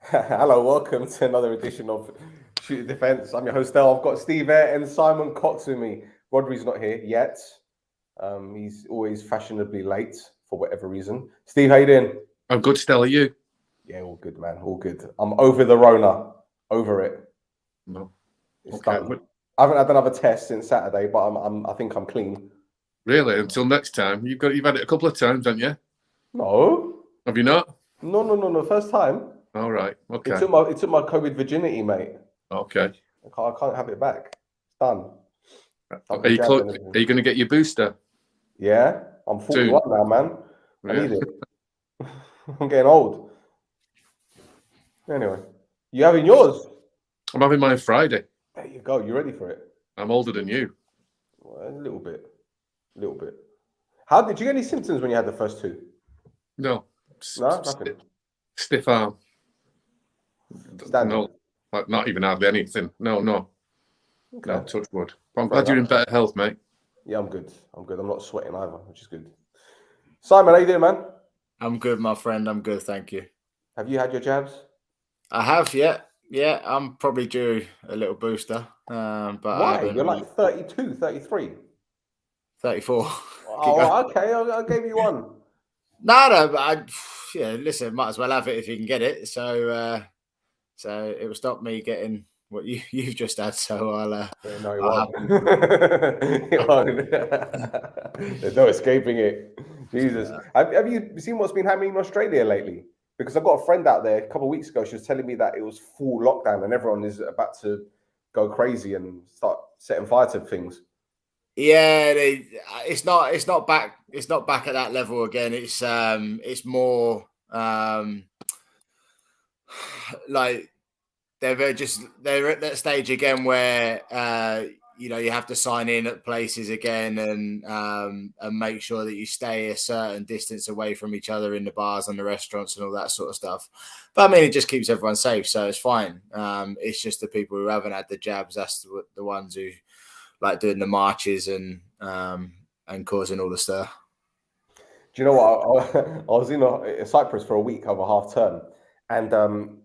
Hello, welcome to another edition of Shooting Defense. I'm your host, Stel. I've got Steve Eyre and Simon Cox with me. Rhodri's not here yet. He's always fashionably late for whatever reason. Steve, how you doing? I'm good, Stel. Are you? Yeah, all good, man. All good. I'm over the Rona. Over it. No. It's Okay. done. I haven't had another test since Saturday, but I think I'm clean. Really? Until next time. You've had it a couple of times, haven't you? No. Have you not? No. First time. All right. Okay. It took my COVID virginity, mate. Okay. I can't have it back. It's done. Are you going to get your booster? Yeah, I'm 41 now, man. I need it. I'm getting old. Anyway, you having yours? I'm having mine Friday. There you go. You ready for it? I'm older than you. Well, a little bit. How did you get any symptoms when you had the first two? No. Nothing. Stiff arm. Standard. No, like not even hardly anything. No. Okay. No, touch wood. But I'm glad you're in better health, mate. Yeah, I'm good. I'm not sweating either, which is good. Simon, how you doing, man? I'm good, my friend. I'm good, thank you. Have you had your jabs? I have, yeah. I'm probably due a little booster. But why? You're like 32, 33. 34. Oh, okay. I gave you one. No, but listen, might as well have it if you can get it. So it will stop me getting what you've just had. So I'll There's no escaping it. Jesus. Have you seen what's been happening in Australia lately? Because I've got a friend out there a couple of weeks ago. She was telling me that it was full lockdown and everyone is about to go crazy and start setting fire to things. Yeah, it's not back at that level again. It's more like they're at that stage again where you have to sign in at places again and make sure that you stay a certain distance away from each other in the bars and the restaurants and all that sort of stuff. But I mean, it just keeps everyone safe, so it's fine. It's just the people who haven't had the jabs, that's the ones who like doing the marches and causing all the stir. Do you know what? I was in Cyprus for a week over half term, and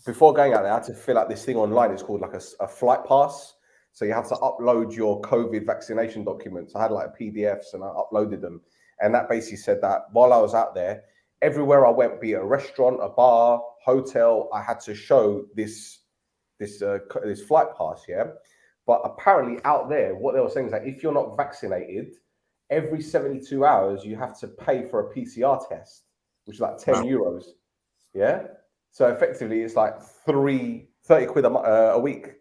before going out there, I had to fill out this thing online. It's called like a flight pass. So you have to upload your COVID vaccination documents. I had like PDFs and I uploaded them. And that basically said that while I was out there, everywhere I went, be it a restaurant, a bar, hotel, I had to show this flight pass, yeah? But apparently out there, what they were saying is that if you're not vaccinated, every 72 hours, you have to pay for a PCR test, which is like 10 euros, yeah? So effectively, it's like 30 quid a week,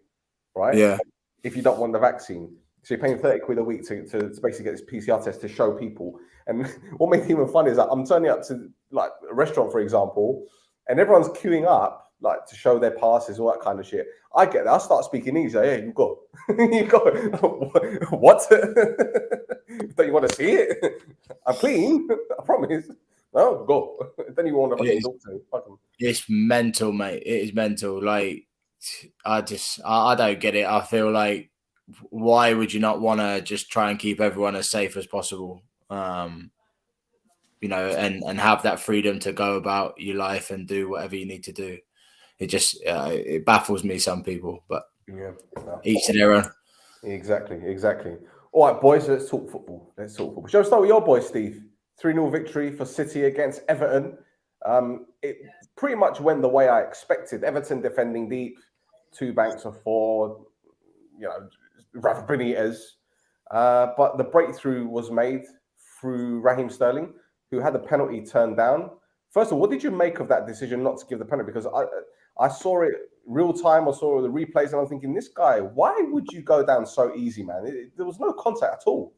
right? Yeah. If you don't want the vaccine. So you're paying 30 quid a week to basically get this PCR test to show people. And what makes it even funny is that I'm turning up to like a restaurant, for example, and everyone's queuing up like to show their passes, all that kind of shit. I get that. I start speaking English. Like, yeah, you go. You go. What? Don't you want to see it? I'm clean. I promise. No, go. Don't even want to fucking talk to me. It's mental, mate. It is mental. Like, I don't get it. I feel like, why would you not want to just try and keep everyone as safe as possible? And have that freedom to go about your life and do whatever you need to do. It just it baffles me, some people, but yeah, each to their own. Exactly. All right, boys, let's talk football. Shall we start with your boy, Steve? 3-0 victory for City against Everton. It pretty much went the way I expected. Everton defending deep, 2 banks of 4, Rafa Benitez. But the breakthrough was made through Raheem Sterling, who had the penalty turned down. First of all, what did you make of that decision not to give the penalty? Because I saw it real time. I saw the replays, and I'm thinking, this guy, why would you go down so easy, man? There was no contact at all.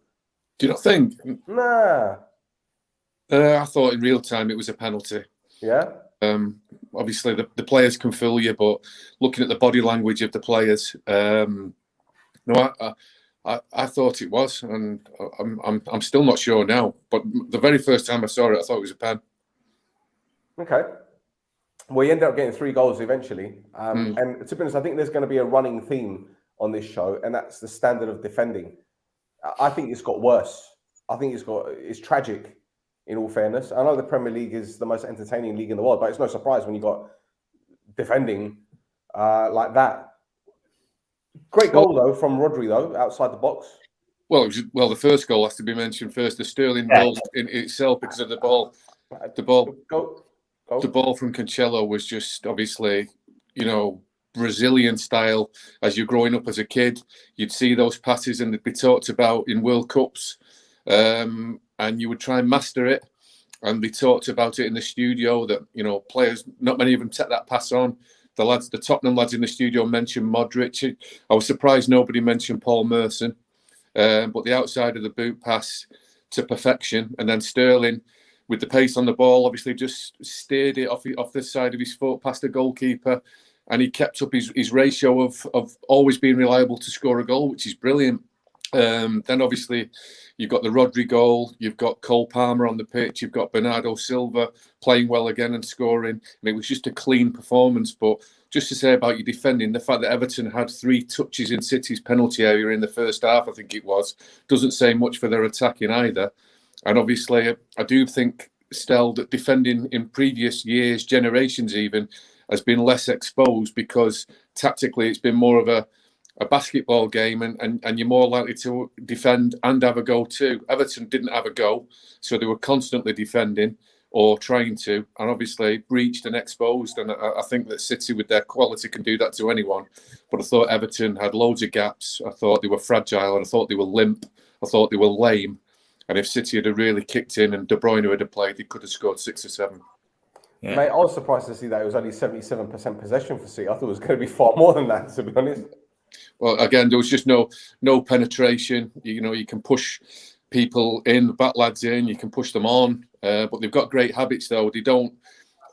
Do you not think? Nah. I thought in real time it was a penalty. Yeah. Obviously, the players can fool you, but looking at the body language of the players, no, I thought it was, and I'm still not sure now. But the very first time I saw it, I thought it was a pen. Okay. Well, he ended up getting 3 goals eventually. And to be honest, I think there's going to be a running theme on this show, and that's the standard of defending. I think it's got worse. I think it's tragic, in all fairness. I know the Premier League is the most entertaining league in the world, but it's no surprise when you got defending like that. Great goal though from Rhodri though, outside the box. Well, the first goal has to be mentioned first. The Sterling goal in itself, because of the ball. The ball from Cancelo was just obviously, Brazilian style. As you're growing up as a kid, you'd see those passes and they'd be talked about in World Cups, and you would try and master it. And we talked about it in the studio that, players, not many of them take that pass on. The Tottenham lads in the studio mentioned Modric. I was surprised nobody mentioned Paul Merson. But the outside of the boot pass to perfection. And then Sterling, with the pace on the ball, obviously just steered it off the side of his foot past the goalkeeper. And he kept up his ratio of always being reliable to score a goal, which is brilliant. Then obviously you've got the Rhodri goal, you've got Cole Palmer on the pitch, you've got Bernardo Silva playing well again and scoring. And it was just a clean performance. But just to say about your defending, the fact that Everton had 3 touches in City's penalty area in the first half, I think it was, doesn't say much for their attacking either. And obviously I do think, Stel, that defending in previous years, generations even, has been less exposed because tactically it's been more of a basketball game and you're more likely to defend and have a go too. Everton didn't have a go, so they were constantly defending or trying to, and obviously breached and exposed. And I think that City, with their quality, can do that to anyone. But I thought Everton had loads of gaps. I thought they were fragile, and I thought they were limp. I thought they were lame. And if City had really kicked in and De Bruyne had played, they could have scored 6 or 7. Yeah. Mate, I was surprised to see that it was only 77% possession for City. I thought it was going to be far more than that, to be honest. Well, again, there was just no penetration. You can push people in, the back lads in, you can push them on. But they've got great habits, though. They don't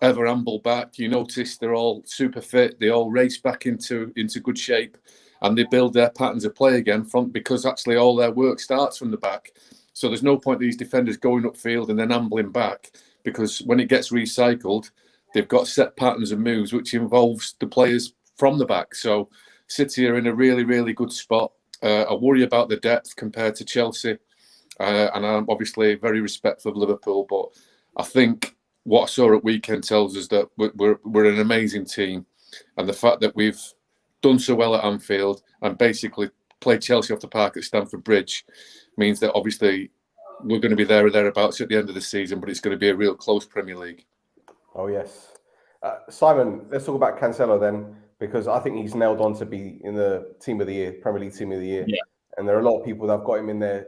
ever amble back. You notice they're all super fit. They all race back into good shape, and they build their patterns of play again because actually all their work starts from the back. So there's no point these defenders going upfield and then ambling back, because when it gets recycled, they've got set patterns and moves, which involves the players from the back. So City are in a really, really good spot. I worry about the depth compared to Chelsea. And I'm obviously very respectful of Liverpool, but I think what I saw at weekend tells us that we're an amazing team. And the fact that we've done so well at Anfield and basically played Chelsea off the park at Stamford Bridge means that obviously we're going to be there or thereabouts at the end of the season, but it's going to be a real close Premier League. Oh, yes. Simon, let's talk about Cancelo then, because I think he's nailed on to be in the Team of the Year, Premier League Team of the Year. Yeah. And there are a lot of people that have got him in their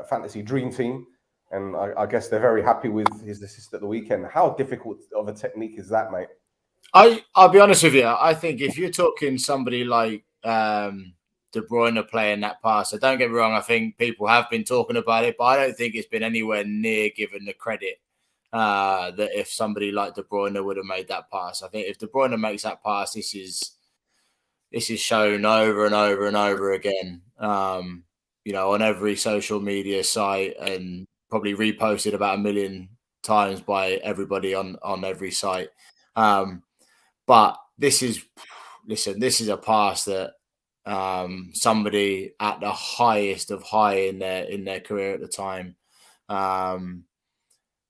fantasy dream team. And I guess they're very happy with his assist at the weekend. How difficult of a technique is that, mate? I'll be honest with you. I think if you're talking somebody like De Bruyne playing that pass, so don't get me wrong, I think people have been talking about it, but I don't think it's been anywhere near given the credit that if somebody like De Bruyne would have made that pass. I think if De Bruyne makes that pass, this is shown over and over and over again, on every social media site, and probably reposted about 1 million times by everybody on every site. But this is a pass that somebody at the highest of high in their career at the time,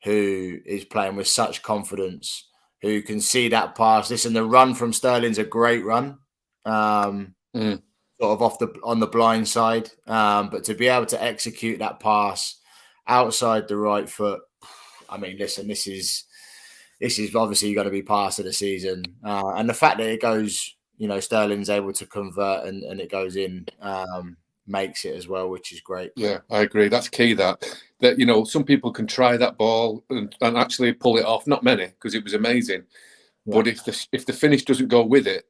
who is playing with such confidence, who can see that pass. Listen, the run from Sterling's a great run, sort of on the blind side, but to be able to execute that pass outside the right foot, I mean, listen, this is obviously going to be pass of the season, and the fact that it goes, Sterling's able to convert and it goes in, makes it as well, which is great. Yeah, I agree. That's key. That some people can try that ball and actually pull it off. Not many, because it was amazing. Yeah. But if the finish doesn't go with it,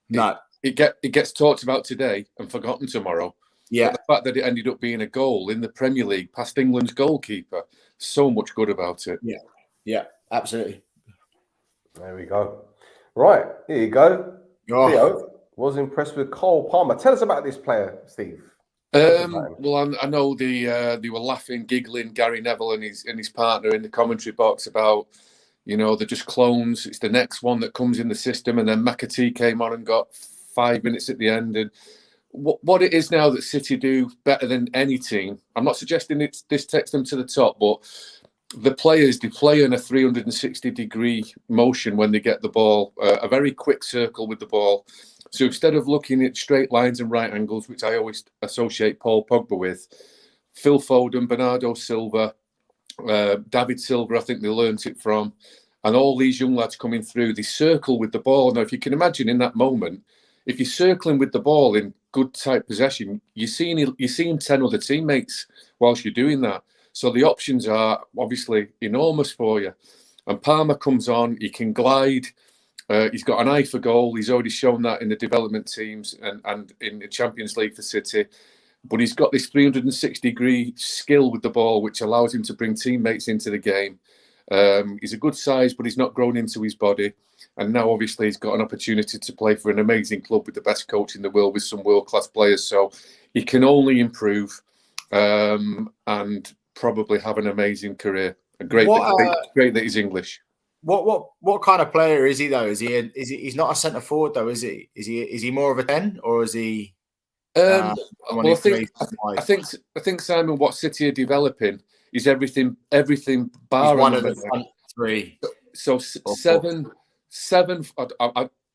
no, it gets talked about today and forgotten tomorrow. Yeah, but the fact that it ended up being a goal in the Premier League past England's goalkeeper, so much good about it. Yeah, absolutely. There we go. Right, here you go. Theo was impressed with Cole Palmer. Tell us about this player, Steve. Well, I know they were laughing, giggling, Gary Neville and his partner in the commentary box about, they're just clones. It's the next one that comes in the system. And then McAtee came on and got 5 minutes at the end. And what it is now that City do better than any team, I'm not suggesting this takes them to the top, but the players, they play in a 360-degree motion when they get the ball, a very quick circle with the ball. So instead of looking at straight lines and right angles, which I always associate Paul Pogba with, Phil Foden, Bernardo Silva, David Silva, I think they learnt it from, and all these young lads coming through, they circle with the ball. Now, if you can imagine in that moment, if you're circling with the ball in good tight possession, you're seeing 10 other teammates whilst you're doing that. So the options are obviously enormous for you. And Palmer comes on, he can glide. He's got an eye for goal. He's already shown that in the development teams and in the Champions League for City. But he's got this 360-degree skill with the ball, which allows him to bring teammates into the game. He's a good size, but he's not grown into his body. And now, obviously, he's got an opportunity to play for an amazing club with the best coach in the world, with some world-class players. So he can only improve and probably have an amazing career. Great that he's English. What kind of player is he though? He's not a centre forward though, is he? Is he more of a 10 or is he? Well, I think Simon, what City are developing is everything bar one of the front three. So seven.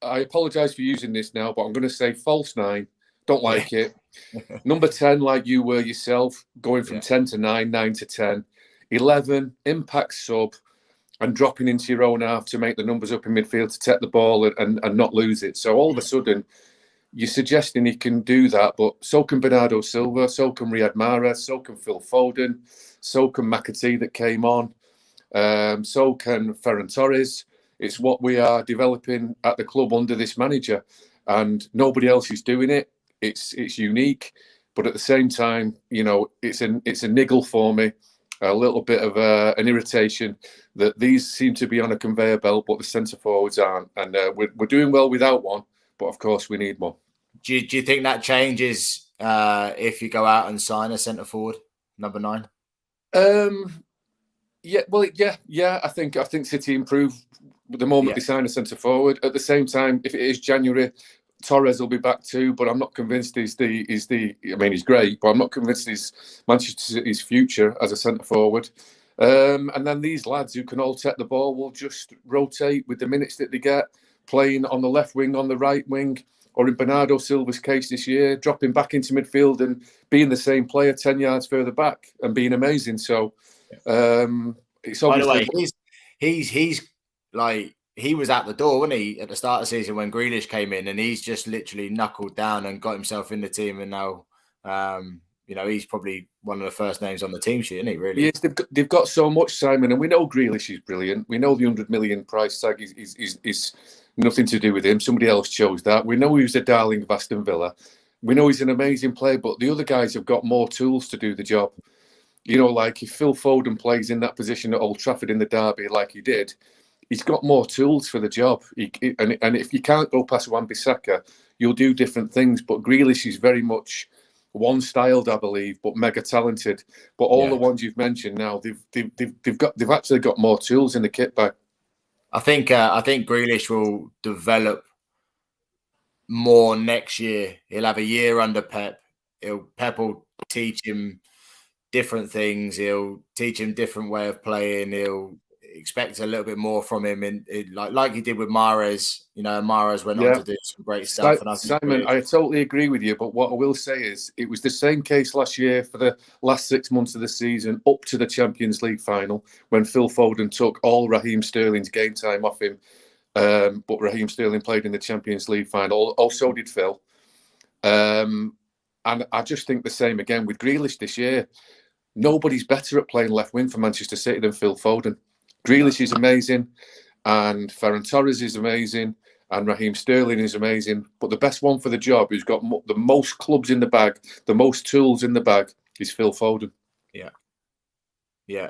I apologise for using this now, but I'm going to say false 9. Don't like it. Number 10, like you were yourself, going from 10 to 9, 9 to 10. 11, impact sub, and dropping into your own half to make the numbers up in midfield to take the ball and not lose it. So all of a sudden, you're suggesting he can do that, but so can Bernardo Silva, so can Riyad Mahrez, so can Phil Foden, so can McAtee that came on, so can Ferran Torres. It's what we are developing at the club under this manager, and nobody else is doing it. It's unique, but at the same time, you know, it's a niggle for me, a little bit of an irritation that these seem to be on a conveyor belt, but the centre forwards aren't, and we're doing well without one, but of course we need one. Do you think that changes if you go out and sign a centre forward, number 9? Yeah. I think City improve the moment they sign a centre forward. At the same time, if it is January, Torres will be back too. But I'm not convinced he's great, but I'm not convinced he's Manchester City's future as a centre forward. And then these lads who can all take the ball will just rotate with the minutes that they get, playing on the left wing, on the right wing, or in Bernardo Silva's case this year, dropping back into midfield and being the same player 10 yards further back and being amazing. So it's obviously... By the way, he's like, he was out the door, wasn't he, at the start of the season when Grealish came in, and he's just literally knuckled down and got himself in the team, and now he's probably one of the first names on the team sheet, isn't he, really? Yes, they've got so much, Simon, and we know Grealish is brilliant. We know the 100 million price tag is nothing to do with him. Somebody else chose that. We know he was a darling of Aston Villa. We know he's an amazing player, but the other guys have got more tools to do the job. You know, like if Phil Foden plays in that position at Old Trafford in the derby like he did, he's got more tools for the job. And if you can't go past Wan-Bissaka, you'll do different things. But Grealish is very much one-styled, I believe, but mega talented. But all the ones you've mentioned now, they've actually got more tools in the kit bag. I think Grealish will develop more next year. He'll have a year under Pep. Pep will teach him different things. He'll teach him different way of playing. He'll expect a little bit more from him, like he did with Mahrez. You know, Mahrez went on to do some great stuff. Simon, I totally agree with you. But what I will say is, it was the same case last year for the last 6 months of the season, up to the Champions League final, when Phil Foden took all Raheem Sterling's game time off him. But Raheem Sterling played in the Champions League final. Also did Phil. And I just think the same again with Grealish this year. Nobody's better at playing left wing for Manchester City than Phil Foden. Grealish is amazing, and Ferran Torres is amazing, and Raheem Sterling is amazing. But the best one for the job, who's got the most clubs in the bag, the most tools in the bag, is Phil Foden. Yeah.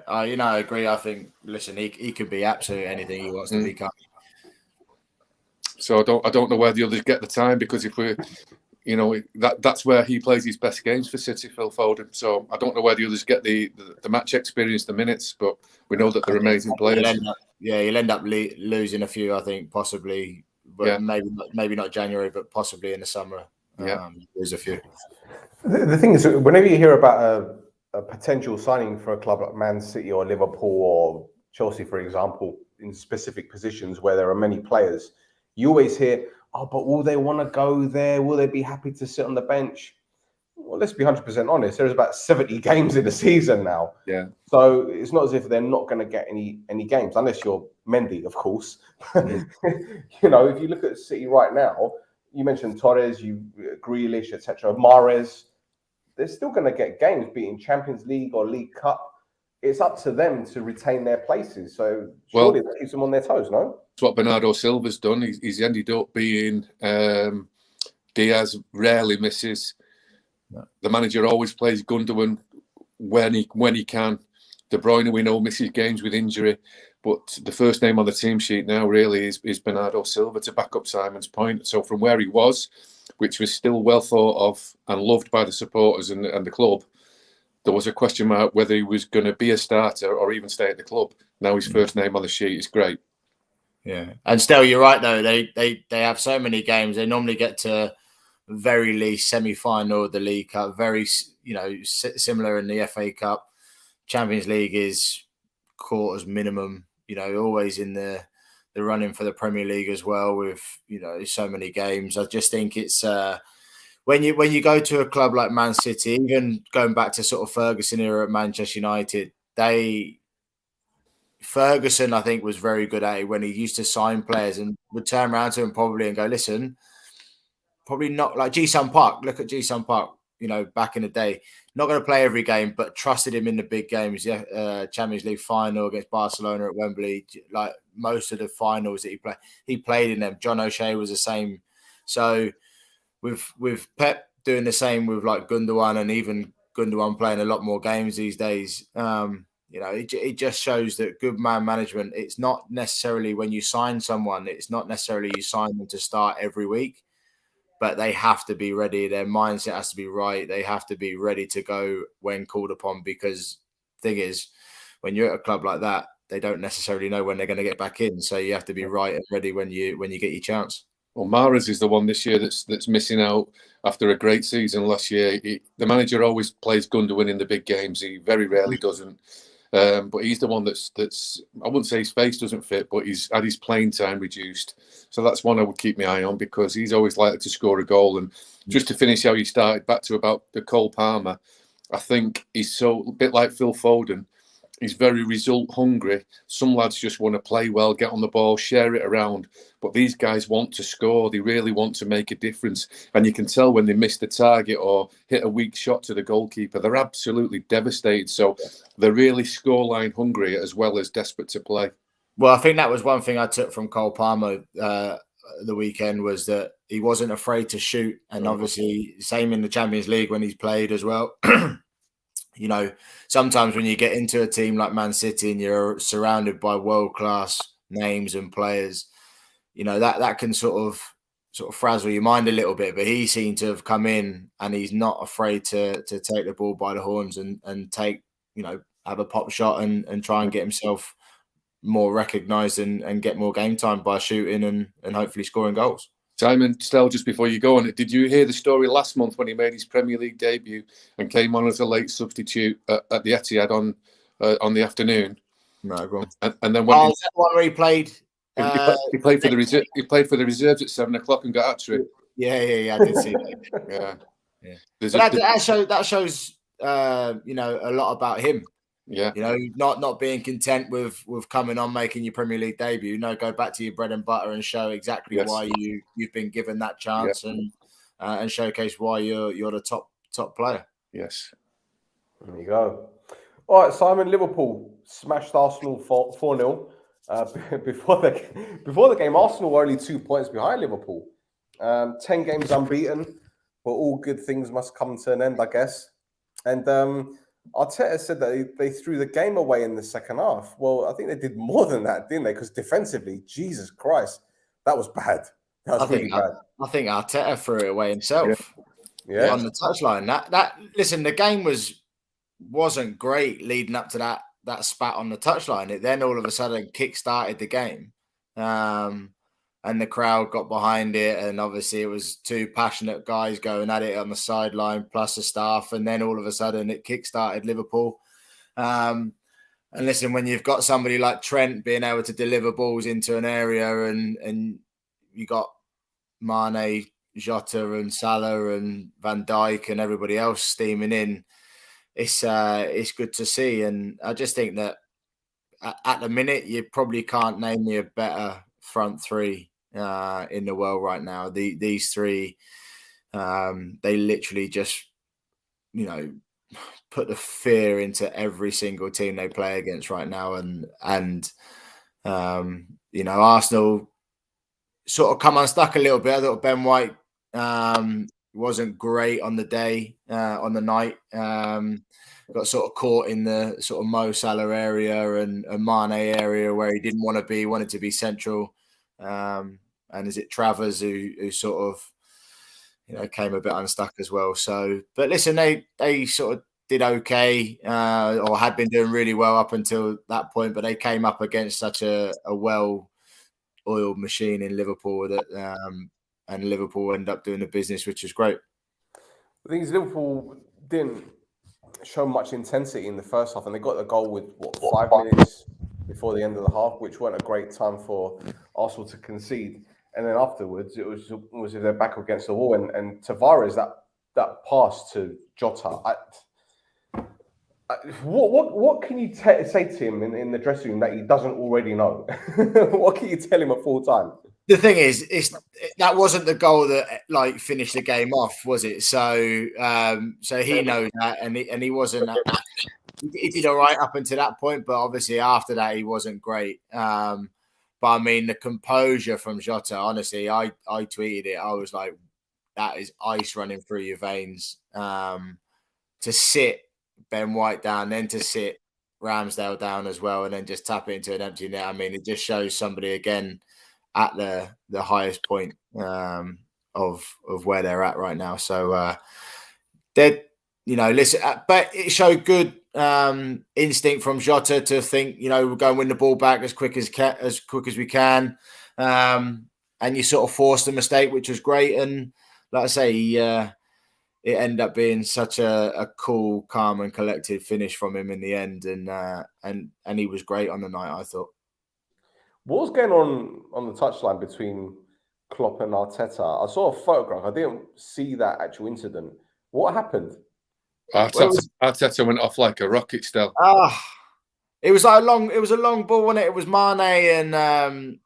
I agree. I think, listen, he could be absolutely anything he wants to become. So I don't know where the others get the time, because if we're, that's where he plays his best games for City, Phil Foden. So I don't know where the others get the match experience, the minutes, but we know that they're amazing players. You'll end up losing a few, I think, possibly, but maybe not January, but possibly in the summer. There's a few. The thing is, whenever you hear about a potential signing for a club like Man City or Liverpool or Chelsea, for example, in specific positions where there are many players, you always hear, oh, but will they want to go there? Will they be happy to sit on the bench? Well, let's be 100% honest. There's about 70 games in the season now. Yeah. So it's not as if they're not going to get any games, unless you're Mendy, of course. Mm. You know, if you look at City right now, you mentioned Torres, Grealish, etc., Mahrez, they're still going to get games, be it in Champions League or League Cup. It's up to them to retain their places. So surely that keeps them on their toes, no? That's what Bernardo Silva's done. He's ended up being Diaz rarely misses. No. The manager always plays Gundogan when he can. De Bruyne, we know, misses games with injury. But the first name on the team sheet now really is Bernardo Silva, to back up Simon's point. So from where he was, which was still well thought of and loved by the supporters and the club, there was a question mark whether he was going to be a starter or even stay at the club. Now his first name on the sheet is great. Yeah, and still, you're right though. They have so many games. They normally get to very least semi-final of the League Cup. Very similar in the FA Cup. Champions League is quarters minimum. Always in the running for the Premier League as well. With so many games, I just think it's when you go to a club like Man City, even going back to sort of Ferguson era at Manchester United, Ferguson, I think, was very good at it when he used to sign players and would turn around to him probably and go, listen, probably not like Ji-Sung Park. Look at Ji-Sung Park, back in the day. Not going to play every game, but trusted him in the big games. Yeah, Champions League final against Barcelona at Wembley. Like most of the finals that he played in them. John O'Shea was the same. So with Pep doing the same with like Gundogan, and even Gundogan playing a lot more games these days, it just shows that good man management, it's not necessarily when you sign someone, it's not necessarily you sign them to start every week, but they have to be ready. Their mindset has to be right. They have to be ready to go when called upon, because the thing is, when you're at a club like that, they don't necessarily know when they're going to get back in. So you have to be right and ready when you get your chance. Well, Mahrez is the one this year that's missing out after a great season last year. The manager always plays Gundogan in the big games. He very rarely doesn't. But he's the one that's I wouldn't say his face doesn't fit, but he's had his playing time reduced. So that's one I would keep my eye on, because he's always likely to score a goal. And just to finish how you started, back to about the Cole Palmer, I think he's a bit like Phil Foden. He's very result hungry. Some lads just want to play well, get on the ball, share it around. But these guys want to score. They really want to make a difference. And you can tell when they miss the target or hit a weak shot to the goalkeeper, they're absolutely devastated. So they're really scoreline hungry as well as desperate to play. Well, I think that was one thing I took from Cole Palmer the weekend, was that he wasn't afraid to shoot. And obviously, same in the Champions League when he's played as well. Sometimes when you get into a team like Man City and you're surrounded by world-class names and players, that can sort of frazzle your mind a little bit. But he seemed to have come in and he's not afraid to take the ball by the horns and take, have a pop shot and try and get himself more recognised and get more game time by shooting and hopefully scoring goals. Simon, Stel, just before you go on, did you hear the story last month when he made his Premier League debut and came on as a late substitute at the Etihad on the afternoon? No, go on. And then is that one where he played? He played for the reserve. He played for the reserves at 7:00 and got at trick. Yeah. I did see that. Yeah. That shows a lot about him. Yeah. Not being content with coming on, making your Premier League debut. Go back to your bread and butter and show exactly why you've been given that chance and showcase why you're the top player. Yes. There you go. All right, Simon. Liverpool smashed Arsenal 4-0. Before the game, Arsenal were only 2 points behind Liverpool. 10 games unbeaten, but all good things must come to an end, I guess. And Arteta said that they threw the game away in the second half. Well, I think they did more than that, didn't they? Because defensively, Jesus Christ, that was bad. That was really bad. I think Arteta threw it away himself. Yeah. On the touchline. Listen, the game wasn't great leading up to that spat on the touchline. It then all of a sudden kick-started the game. And and the crowd got behind it, and obviously it was two passionate guys going at it on the sideline, plus the staff, and then all of a sudden it kick-started Liverpool. And listen, when you've got somebody like Trent being able to deliver balls into an area, and you got Mane, Jota, and Salah, and Van Dijk, and everybody else steaming in, it's good to see. And I just think that at the minute, you probably can't name me a better front three in the world right now. These three, they literally just, put the fear into every single team they play against right now. And Arsenal sort of come unstuck a little bit. I thought Ben White wasn't great on the day, on the night. Got sort of caught in the sort of Mo Salah area and Mane area where he didn't want to be, wanted to be central. And is it Travers who sort of, came a bit unstuck as well. So, but listen, they sort of did okay, or had been doing really well up until that point, but they came up against such a well-oiled machine in Liverpool that, and Liverpool ended up doing the business, which is great. The thing is, Liverpool didn't show much intensity in the first half, and they got the goal with 5 minutes before the end of the half, which weren't a great time for Arsenal to concede. And then afterwards, it was if they're back against the wall. And Tavares, that pass to Jota, what can you say to him in the dressing room that he doesn't already know? What can you tell him at full time? The thing is, that wasn't the goal that finished the game off, was it? So he knows that, and he wasn't. He did all right up until that point, but obviously after that he wasn't great. But I mean, the composure from Jota, honestly, I tweeted it. I was like, that is ice running through your veins. To sit Ben White down, then to sit Ramsdale down as well, and then just tap it into an empty net. I mean, it just shows somebody again at the highest point of where they're at right now. So listen, but it showed good instinct from Jota to think, we'll go and win the ball back as quick as we can. And you sort of forced a mistake, which was great. And like I say, it ended up being such a cool, calm, and collected finish from him in the end. And he was great on the night, I thought. What was going on the touchline between Klopp and Arteta? I saw a photograph. I didn't see that actual incident. What happened? Arteta went off like a rocket, Stel. It was a long ball, wasn't it? It was Mane and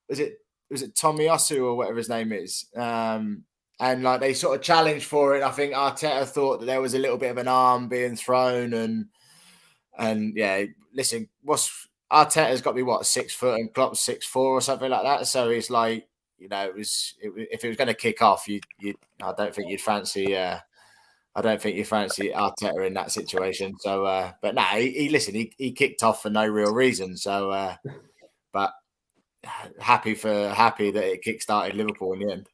was it Tomiyasu or whatever his name is. And they sort of challenged for it. I think Arteta thought that there was a little bit of an arm being thrown, and yeah, listen, Arteta's got to be 6 foot and Klopp's 6'4" or something like that. So it's like, if it was going to kick off, I don't think you'd fancy Arteta in that situation. So, but no, he kicked off for no real reason. So, but happy that it kick-started Liverpool in the end.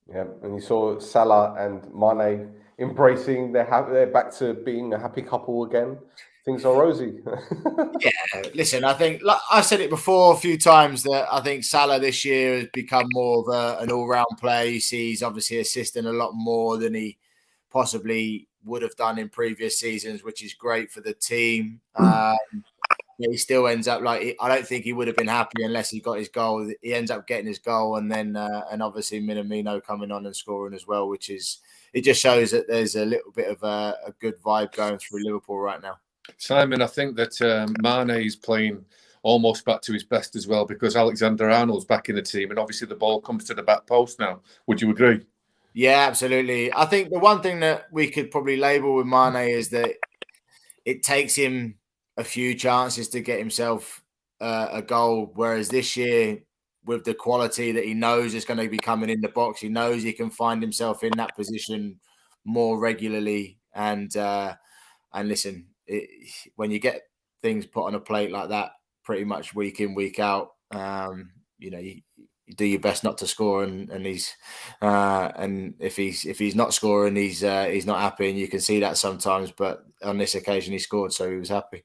Yeah, and you saw Salah and Mane embracing. They're back to being a happy couple again. Things are rosy. Yeah, listen, I think, like I said it before a few times, that I think Salah this year has become more of an all-round player. He's obviously assisting a lot more than he possibly would have done in previous seasons, which is great for the team. He still ends up I don't think he would have been happy unless he got his goal. He ends up getting his goal, and then and obviously Minamino coming on and scoring as well, which is, it just shows that there's a little bit of a good vibe going through Liverpool right now. Simon, I think that Mane is playing almost back to his best as well, because Alexander-Arnold's back in the team, and obviously the ball comes to the back post now. Would you agree? Yeah, absolutely. I think the one thing that we could probably label with Mane is that it takes him a few chances to get himself a goal, whereas this year, with the quality that he knows is going to be coming in the box, he knows he can find himself in that position more regularly. And listen, when you get things put on a plate like that, pretty much week in, week out, you do your best not to score, and he's and if he's not scoring, he's not happy, and you can see that sometimes. But on this occasion, he scored, so he was happy.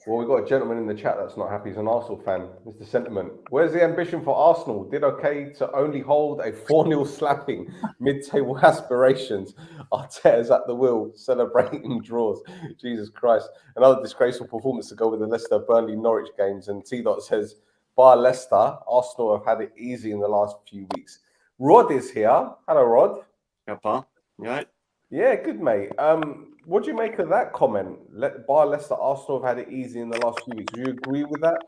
Well, we've got a gentleman in the chat that's not happy. He's an Arsenal fan. Mr. Sentiment. Where's the ambition for Arsenal? Did okay to only hold a 4-0 slapping mid-table aspirations. Arteta's at the wheel, celebrating draws. Jesus Christ. Another disgraceful performance to go with the Leicester, Burnley, Norwich games. And T-Dot says, bar Leicester, Arsenal have had it easy in the last few weeks. Rod is here. Hello, Rod. Yeah, pal. You right? Yeah, good, mate. What do you make of that comment? Bar Leicester, Arsenal have had it easy in the last few weeks. Do you agree with that?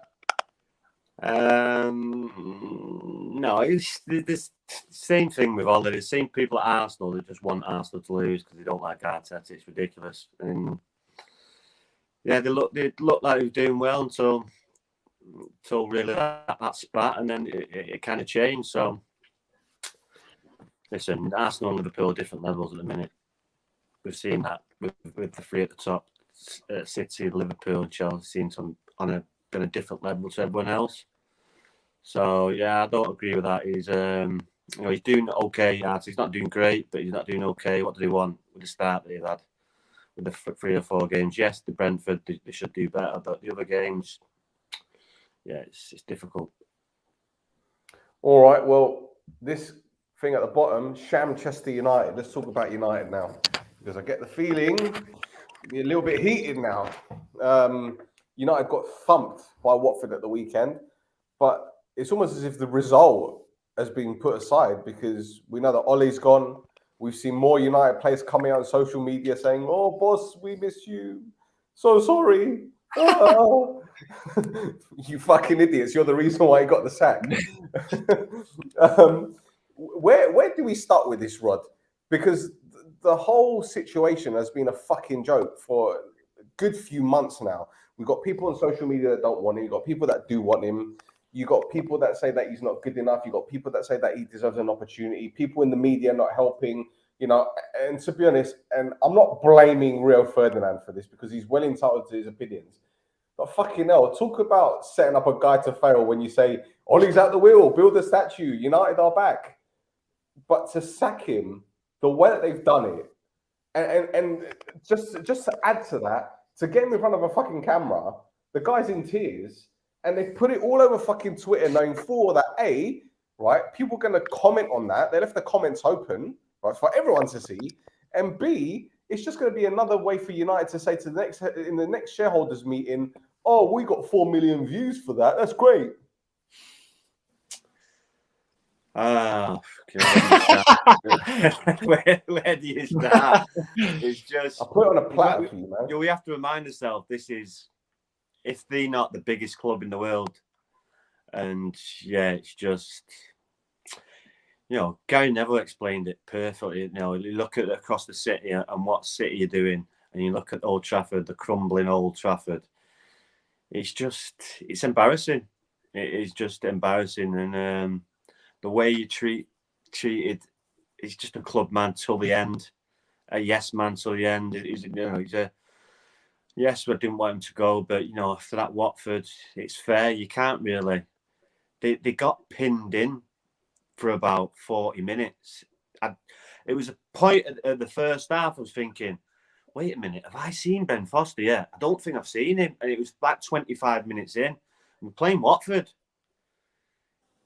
No, it's the same thing with all of the same people at Arsenal that just want Arsenal to lose because they don't like Arteta. It's ridiculous. And yeah, they look like they were doing well until really that spat, and then it kind of changed. So listen, Arsenal and Liverpool are different levels at the minute. We've seen that with the three at the top, City, Liverpool, and Chelsea, seem to on a different level to everyone else. So yeah, I don't agree with that. He's he's doing okay. He's not doing great, but he's not doing okay. What do they want with the start that they've had with the 3 or 4 games? Yes, the Brentford they should do better, but the other games, yeah, it's difficult. All right. Well, this thing at the bottom, Shamchester United. Let's talk about United now, because I get the feeling you're a little bit heated now. United got thumped by Watford at the weekend, but it's almost as if the result has been put aside because we know that Ole's gone. We've seen more United players coming out on social media saying, "Oh, boss, we miss you. So sorry." Oh. You fucking idiots. You're the reason why he got the sack. Where do we start with this, Rod? Because the whole situation has been a fucking joke for a good few months now. We've got people on social media that don't want him. You've got people that do want him. You've got people that say that he's not good enough. You've got people that say that he deserves an opportunity. People in the media not helping, you know. And to be honest, and I'm not blaming Rio Ferdinand for this because he's well entitled to his opinions. But fucking hell, talk about setting up a guy to fail when you say, Ollie's at the wheel, build a statue, United are back. But to sack him, the way that they've done it, and just to add to that, to get him in front of a fucking camera, the guy's in tears, and they put it all over fucking Twitter, knowing full that A, right, people are going to comment on that. They left the comments open, right, for everyone to see, and B, it's just going to be another way for United to say to the next shareholders meeting, "Oh, we got 4 million views for that. That's great." Oh, where do you start? It's just I put it on a platter for you, man. We have to remind ourselves this is, if they're not the biggest club in the world, and yeah, it's just, you know, Gary Neville explained it perfectly. You know, you look at across the city and what City you're doing, and you look at Old Trafford, the crumbling Old Trafford. It's embarrassing. It is just embarrassing, and the way you treated, he's just a club man till the end, a yes man till the end. He's a yes, I didn't want him to go, but you know, after that Watford, it's fair. You can't really. They got pinned in for about 40 minutes. It was a point at the first half. I was thinking, wait a minute, have I seen Ben Foster yet? I don't think I've seen him. And it was like 25 minutes in. We're playing Watford.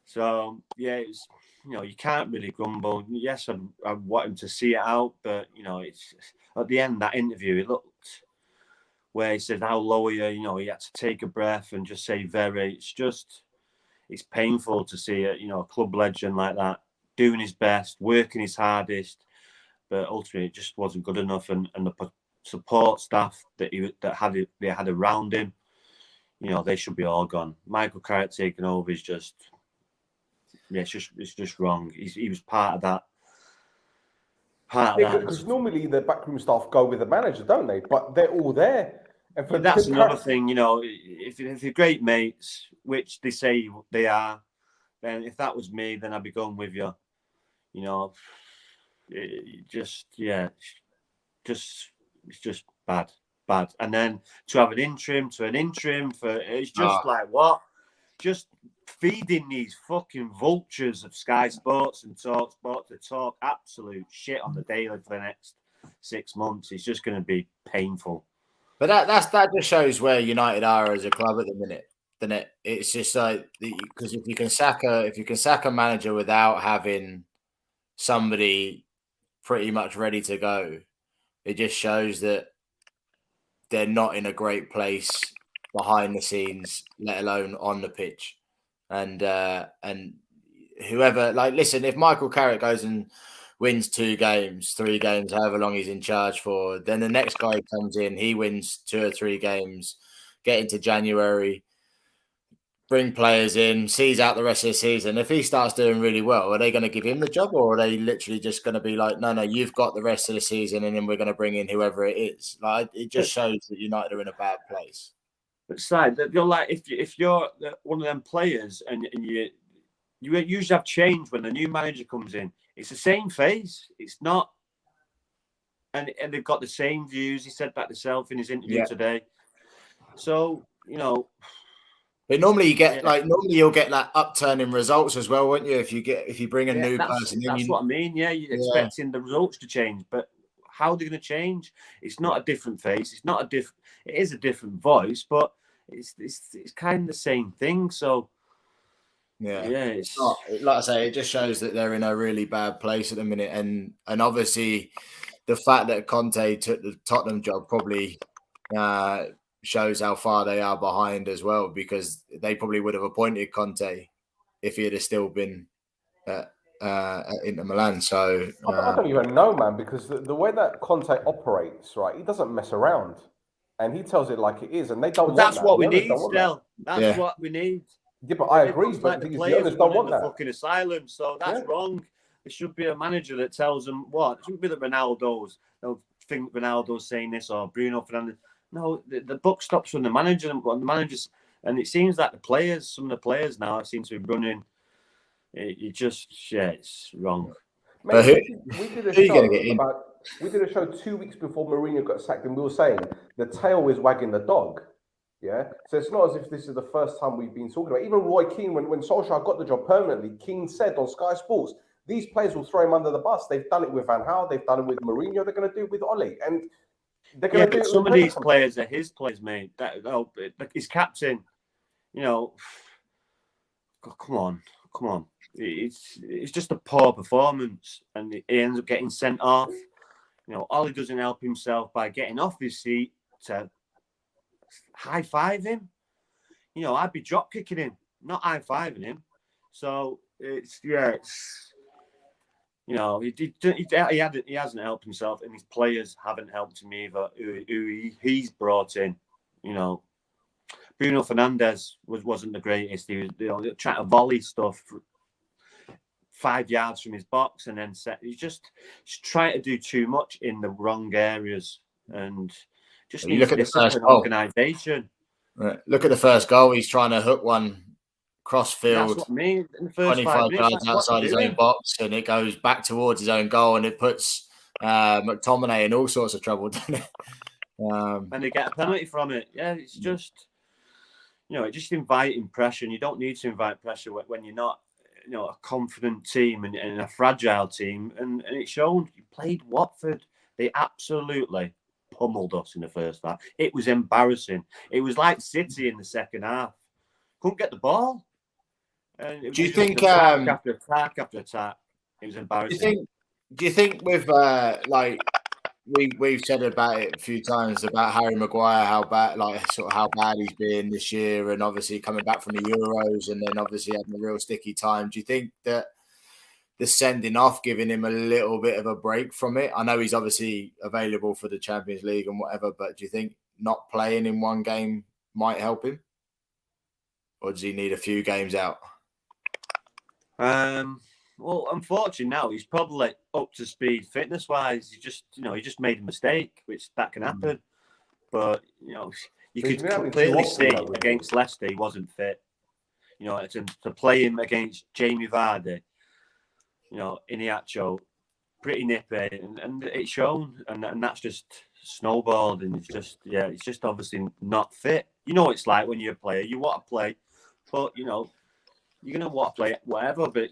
So, yeah, it's, you know, you can't really grumble. Yes, I want him to see it out, but, you know, it's at the end, that interview, it looked where he said, how low are you? You know, he had to take a breath and just say very. It's painful to see a club legend like that doing his best, working his hardest, but ultimately it just wasn't good enough. And the support staff that they had around him, you know, they should be all gone. Michael Carrick taking over is just, yeah, it's just wrong. He was part of that. Because normally the backroom staff go with the manager, don't they? But they're all there. And that's another thing, you know. If you're great mates, which they say they are, then if that was me, then I'd be going with you. You know, it's just bad. And then to have an interim it's just like what? Just feeding these fucking vultures of Sky Sports and Talk Sport to talk absolute shit on the daily for the next 6 months. It's just going to be painful. But that just shows where United are as a club at the minute, doesn't it? It's just like because if you can sack a manager without having somebody pretty much ready to go, it just shows that they're not in a great place behind the scenes, let alone on the pitch. And whoever, like, listen, if Michael Carrick goes and wins 2 games, 3 games, however long he's in charge for, then the next guy comes in, he wins 2 or 3 games, get into January, bring players in, sees out the rest of the season. If he starts doing really well, are they going to give him the job, or are they literally just going to be like, no, you've got the rest of the season, and then we're going to bring in whoever it is? Like, it just shows that United are in a bad place. But side, you're like, if you're one of them players and you usually have change when the new manager comes in. It's the same face. It's not, and they've got the same views. He said that himself in his interview today. So but normally you'll get that upturn in results as well, won't you? If you bring a new person in, that's what I mean. Yeah, you're expecting the results to change, but how are they going to change? It's not a different face. It's not a different. It is a different voice, but it's kind of the same thing. So it's not, like I say, it just shows that they're in a really bad place at the minute, and obviously the fact that Conte took the Tottenham job probably shows how far they are behind as well, because they probably would have appointed Conte if he had still been at Inter Milan. So I don't even know, man, because the way that Conte operates, right, he doesn't mess around, and he tells it like it is, and they don't. That's want what we that. need, Stel. That's what we need. Yeah, but I agree. But the these players owners don't want the that. fucking asylum, so that's wrong. It should be a manager that tells them what. It shouldn't be the Ronaldos. They'll think Ronaldo's saying this or Bruno Fernandes. No, the buck stops from the manager and the managers. And it seems like some of the players now seem to be running. It's wrong. Mate, we did a show 2 weeks before Mourinho got sacked, and we were saying the tail is wagging the dog. Yeah, so it's not as if this is the first time we've been talking about. Even Roy Keane, when Solskjaer got the job permanently, Keane said on Sky Sports, these players will throw him under the bus. They've done it with Van Gaal, they've done it with Mourinho, they're going to do it with Ole, and they're going to do it. Some of these players are his players, mate. His captain. Come on. It's just a poor performance, and he ends up getting sent off. Ole doesn't help himself by getting off his seat to high five him. I'd be drop kicking him, not high fiving him. So he hasn't helped himself, and his players haven't helped him either. Who he's brought in, Bruno Fernandes wasn't the greatest. He was trying to volley stuff 5 yards from his box, and then he's just trying to do too much in the wrong areas, and just needs discipline, organisation. Right. Look at the first goal. He's trying to hook one cross field, that's what I mean. In the first 25 yards outside his own box, and it goes back towards his own goal, and it puts McTominay in all sorts of trouble, doesn't it? And they get a penalty from it. Yeah, it's just, just inviting pressure. And you don't need to invite pressure when you're not, a confident team and a fragile team. And it's shown. You played Watford. They absolutely pummeled us in the first half. It was embarrassing. It was like City in the second half. Couldn't get the ball. And it was, do you think attack after attack after attack? It was embarrassing. Do you think with we've said about it a few times about Harry Maguire, how bad he's been this year, and obviously coming back from the Euros, and then obviously having a real sticky time. Do you think that the sending off giving him a little bit of a break from it? I know he's obviously available for the Champions League and whatever, but do you think not playing in one game might help him, or does he need a few games out? Well, unfortunately, now he's probably up to speed fitness-wise. He just made a mistake, which that can happen. But you could clearly see against Leicester he wasn't fit. To play him against Jamie Vardy, Iniacho, pretty nippy, and it's shown, and that's just snowballed, and it's just obviously not fit. It's like when you're a player, you want to play, but you're going to want to play whatever, but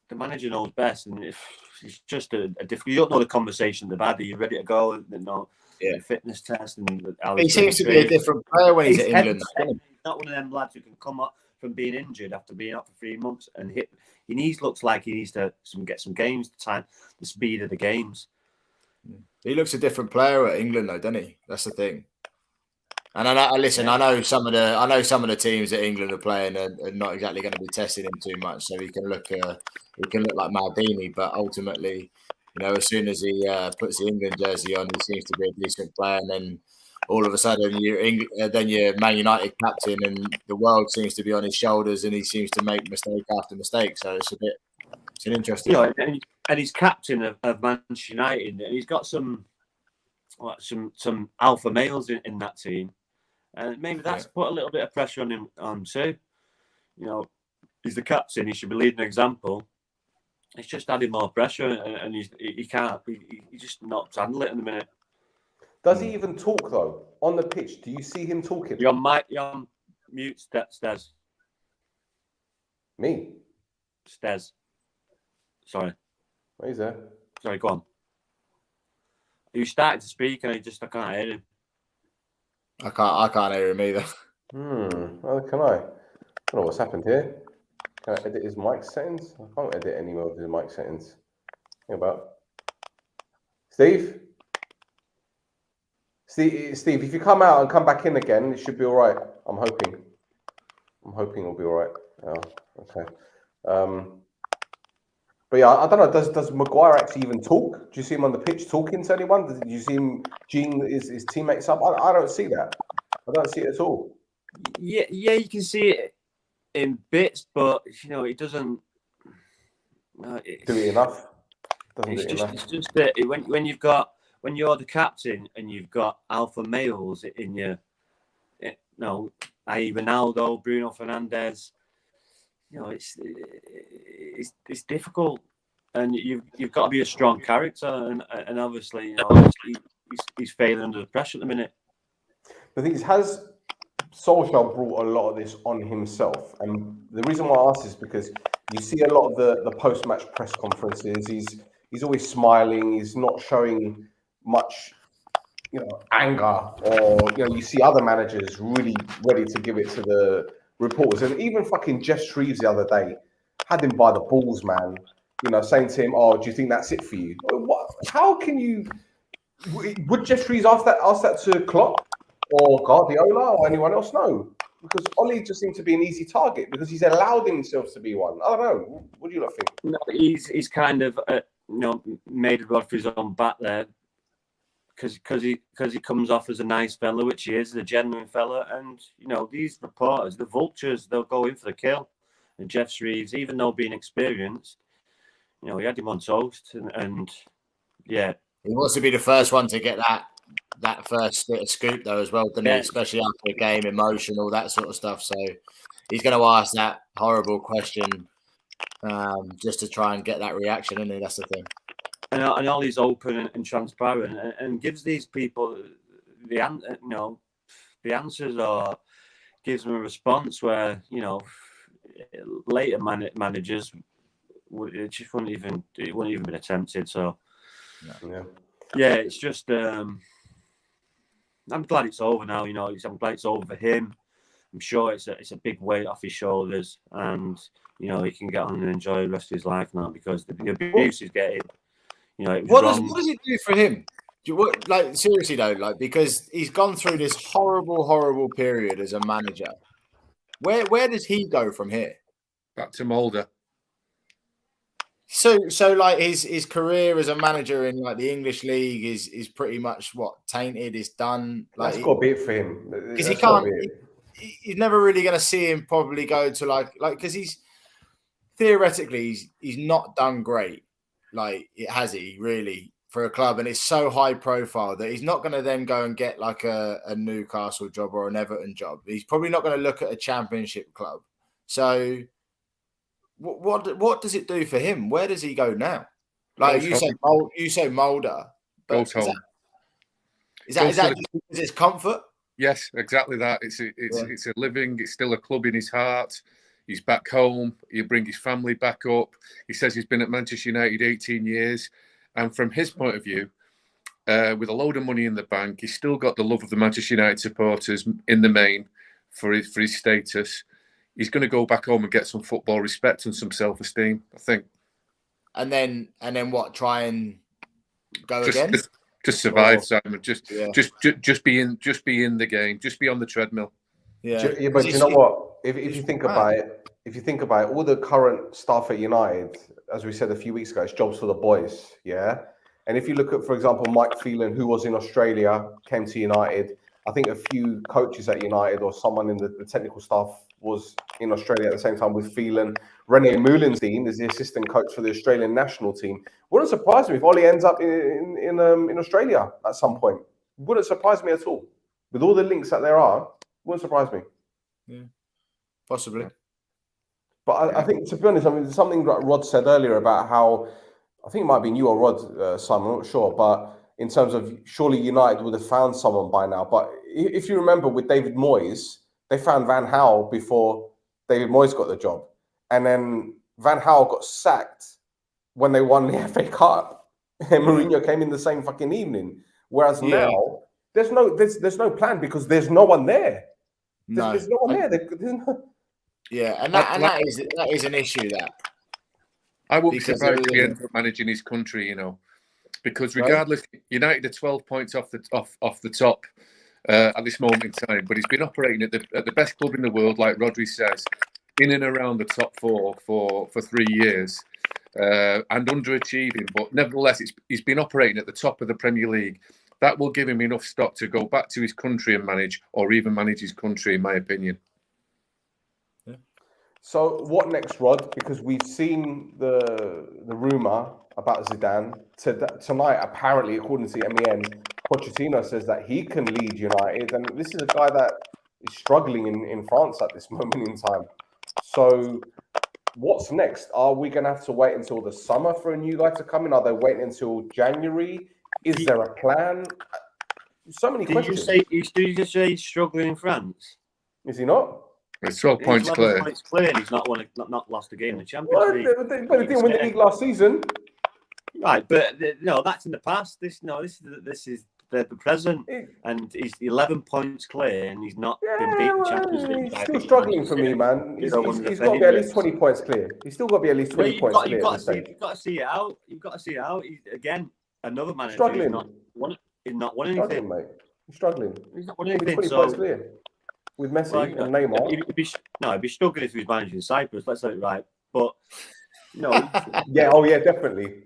the manager knows best, and if it's just a difficult. You don't know the conversation they've had. Are you ready to go? No. the fitness test, and how he seems to be a different player when he's at England. He's not one of them lads who can come up from being injured after being out for 3 months and hit. Looks like he needs to get some games time, the speed of the games. He looks a different player at England, though, doesn't he? That's the thing. And I know some of the teams that England are playing are not exactly going to be testing him too much, so he can look like Maldini. But ultimately, as soon as he puts the England jersey on, he seems to be a decent player. And then all of a sudden, you're Man United captain, and the world seems to be on his shoulders, and he seems to make mistake after mistake. So it's an interesting. And he's captain of Manchester United, and he's got some alpha males in that team. And maybe that's put a little bit of pressure on him too. He's the captain. He should be leading an example. It's just adding more pressure, and he can't. He just not handle it in the minute. Does he even talk though on the pitch? Do you see him talking? You're on mute, Stes. Me, Stes. Sorry. He's there. Sorry, go on. You started to speak, and I can't hear him. I can't hear him either. Oh, can I? I don't know what's happened here. Can I edit his mic settings? I can't edit any more of his mic settings. Think about Steve. Steve, if you come out and come back in again, it should be all right. I'm hoping it'll be all right. Oh, okay. But yeah, I don't know. Does Maguire actually even talk? Do you see him on the pitch talking to anyone? Did you see him geeing his teammates up? I don't see that. I don't see it at all. Yeah, you can see it in bits, but it doesn't do it enough. It's just that when you're the captain and you've got alpha males in your, i.e. Ronaldo, Bruno Fernandes. It's difficult, and you've got to be a strong character, and obviously, he's failing under the pressure at the minute. The thing is, has Solskjaer brought a lot of this on himself? And the reason why I ask is because you see a lot of the post-match press conferences. He's always smiling. He's not showing much, anger, or you see other managers really ready to give it to the reporters. And even fucking Jeff Shreves the other day had him by the balls, man. Saying to him, "Oh, do you think that's it for you?" What? How can you? Would Jeff Shreves ask that to Klopp or Guardiola or anyone else? No, because Ole just seems to be an easy target because he's allowed himself to be one. I don't know. What do you lot think? No, he's kind of made a rod for his own back there. Because he comes off as a nice fella, which he is, a genuine fella, and these reporters, the vultures, they'll go in for the kill. And Jeff Shreves, even though being experienced, he had him on toast, and yeah, he wants to be the first one to get that first bit of scoop though as well, doesn't he? Especially after a game, emotion, all that sort of stuff. So he's going to ask that horrible question just to try and get that reaction, isn't he? That's the thing. And Ollie's open and transparent, and gives these people the answers, or gives them a response where later managers it just wouldn't even been attempted. So yeah, it's just I'm glad it's over now. I'm glad it's over for him. I'm sure it's a big weight off his shoulders, and he can get on and enjoy the rest of his life now, because the abuse he's getting. What does it do for him? Seriously though, because he's gone through this horrible period as a manager. Where does he go from here? Back to Mulder. So his career as a manager in the English league is pretty much tainted. Is done. That's got to be it for him because he can't. He's never really going to see him probably go to because he's theoretically he's not done great. Has he really for a club, and it's so high profile that he's not going to then go and get a Newcastle job or an Everton job. He's probably not going to look at a Championship club. So what does it do for him? Where does he go now? You say Mulder. Goes home. Is that his comfort? Yes, exactly that. It's a living. It's still a club in his heart. He's back home. He'll bring his family back up. He says he's been at Manchester United 18 years. And from his point of view, with a load of money in the bank. He's still got the love of the Manchester United supporters in the main for his status. He's going to go back home and get some football respect and some self-esteem, I think. And then what? Try and go again? Just survive, Simon. Just be in the game. Just be on the treadmill. Yeah, but you know what? If you think about it, all the current staff at United, as we said a few weeks ago, it's jobs for the boys. Yeah. And if you look at, for example, Mike Phelan, who was in Australia, came to United. I think a few coaches at United or someone in the technical staff was in Australia at the same time with Phelan. Rene Moulenstein is the assistant coach for the Australian national team. Wouldn't surprise me if Ole ends up in Australia at some point. Wouldn't surprise me at all. With all the links that there are, wouldn't surprise me. Yeah, possibly. But I think, to be honest, I mean, something like Rod said earlier about how, I think it might have been you or Rod, Simon, I'm not sure, but in terms of surely United would have found someone by now. But if you remember with David Moyes, they found Van Gaal before David Moyes got the job. And then Van Gaal got sacked when they won the FA Cup. And Mourinho came in the same fucking evening. Whereas now, there's no plan because there's no one there. There's no one there. Yeah, and that is an issue. That I won't be surprised if he ends up managing his country, because regardless, United are 12 points off the top at this moment in time. But he's been operating at the best club in the world, like Rhodri says, in and around the top four for 3 years, and underachieving. But nevertheless, he's been operating at the top of the Premier League. That will give him enough stock to go back to his country and manage, or even manage his country, in my opinion. So what next, Rod? Because we've seen the rumour about Zidane. Tonight, apparently, according to the MEN, Pochettino says that he can lead United. And this is a guy that is struggling in France at this moment in time. So what's next? Are we going to have to wait until the summer for a new guy to come in? Are they waiting until January? Is there a plan? So many questions. Did you just say he's struggling in France? Is he not? It's 12 points clear. Points clear. He's not lost a game in the Champions League. But they didn't win the league last season. Right, but that's in the past. This is the present, and he's 11 points clear, and he's not been beaten in the Champions League. He's still struggling for me, man. He's got to be at least 20 points clear. He's still got to be at least 20 points clear. You've got to see it out. You've got to see it out. Again, another manager struggling. He's not won anything. Struggling, mate. He's struggling. He's not won anything. 20 points clear. With Messi and Neymar. He'd be struggling if he was managing Cyprus. Let's say it right. But definitely.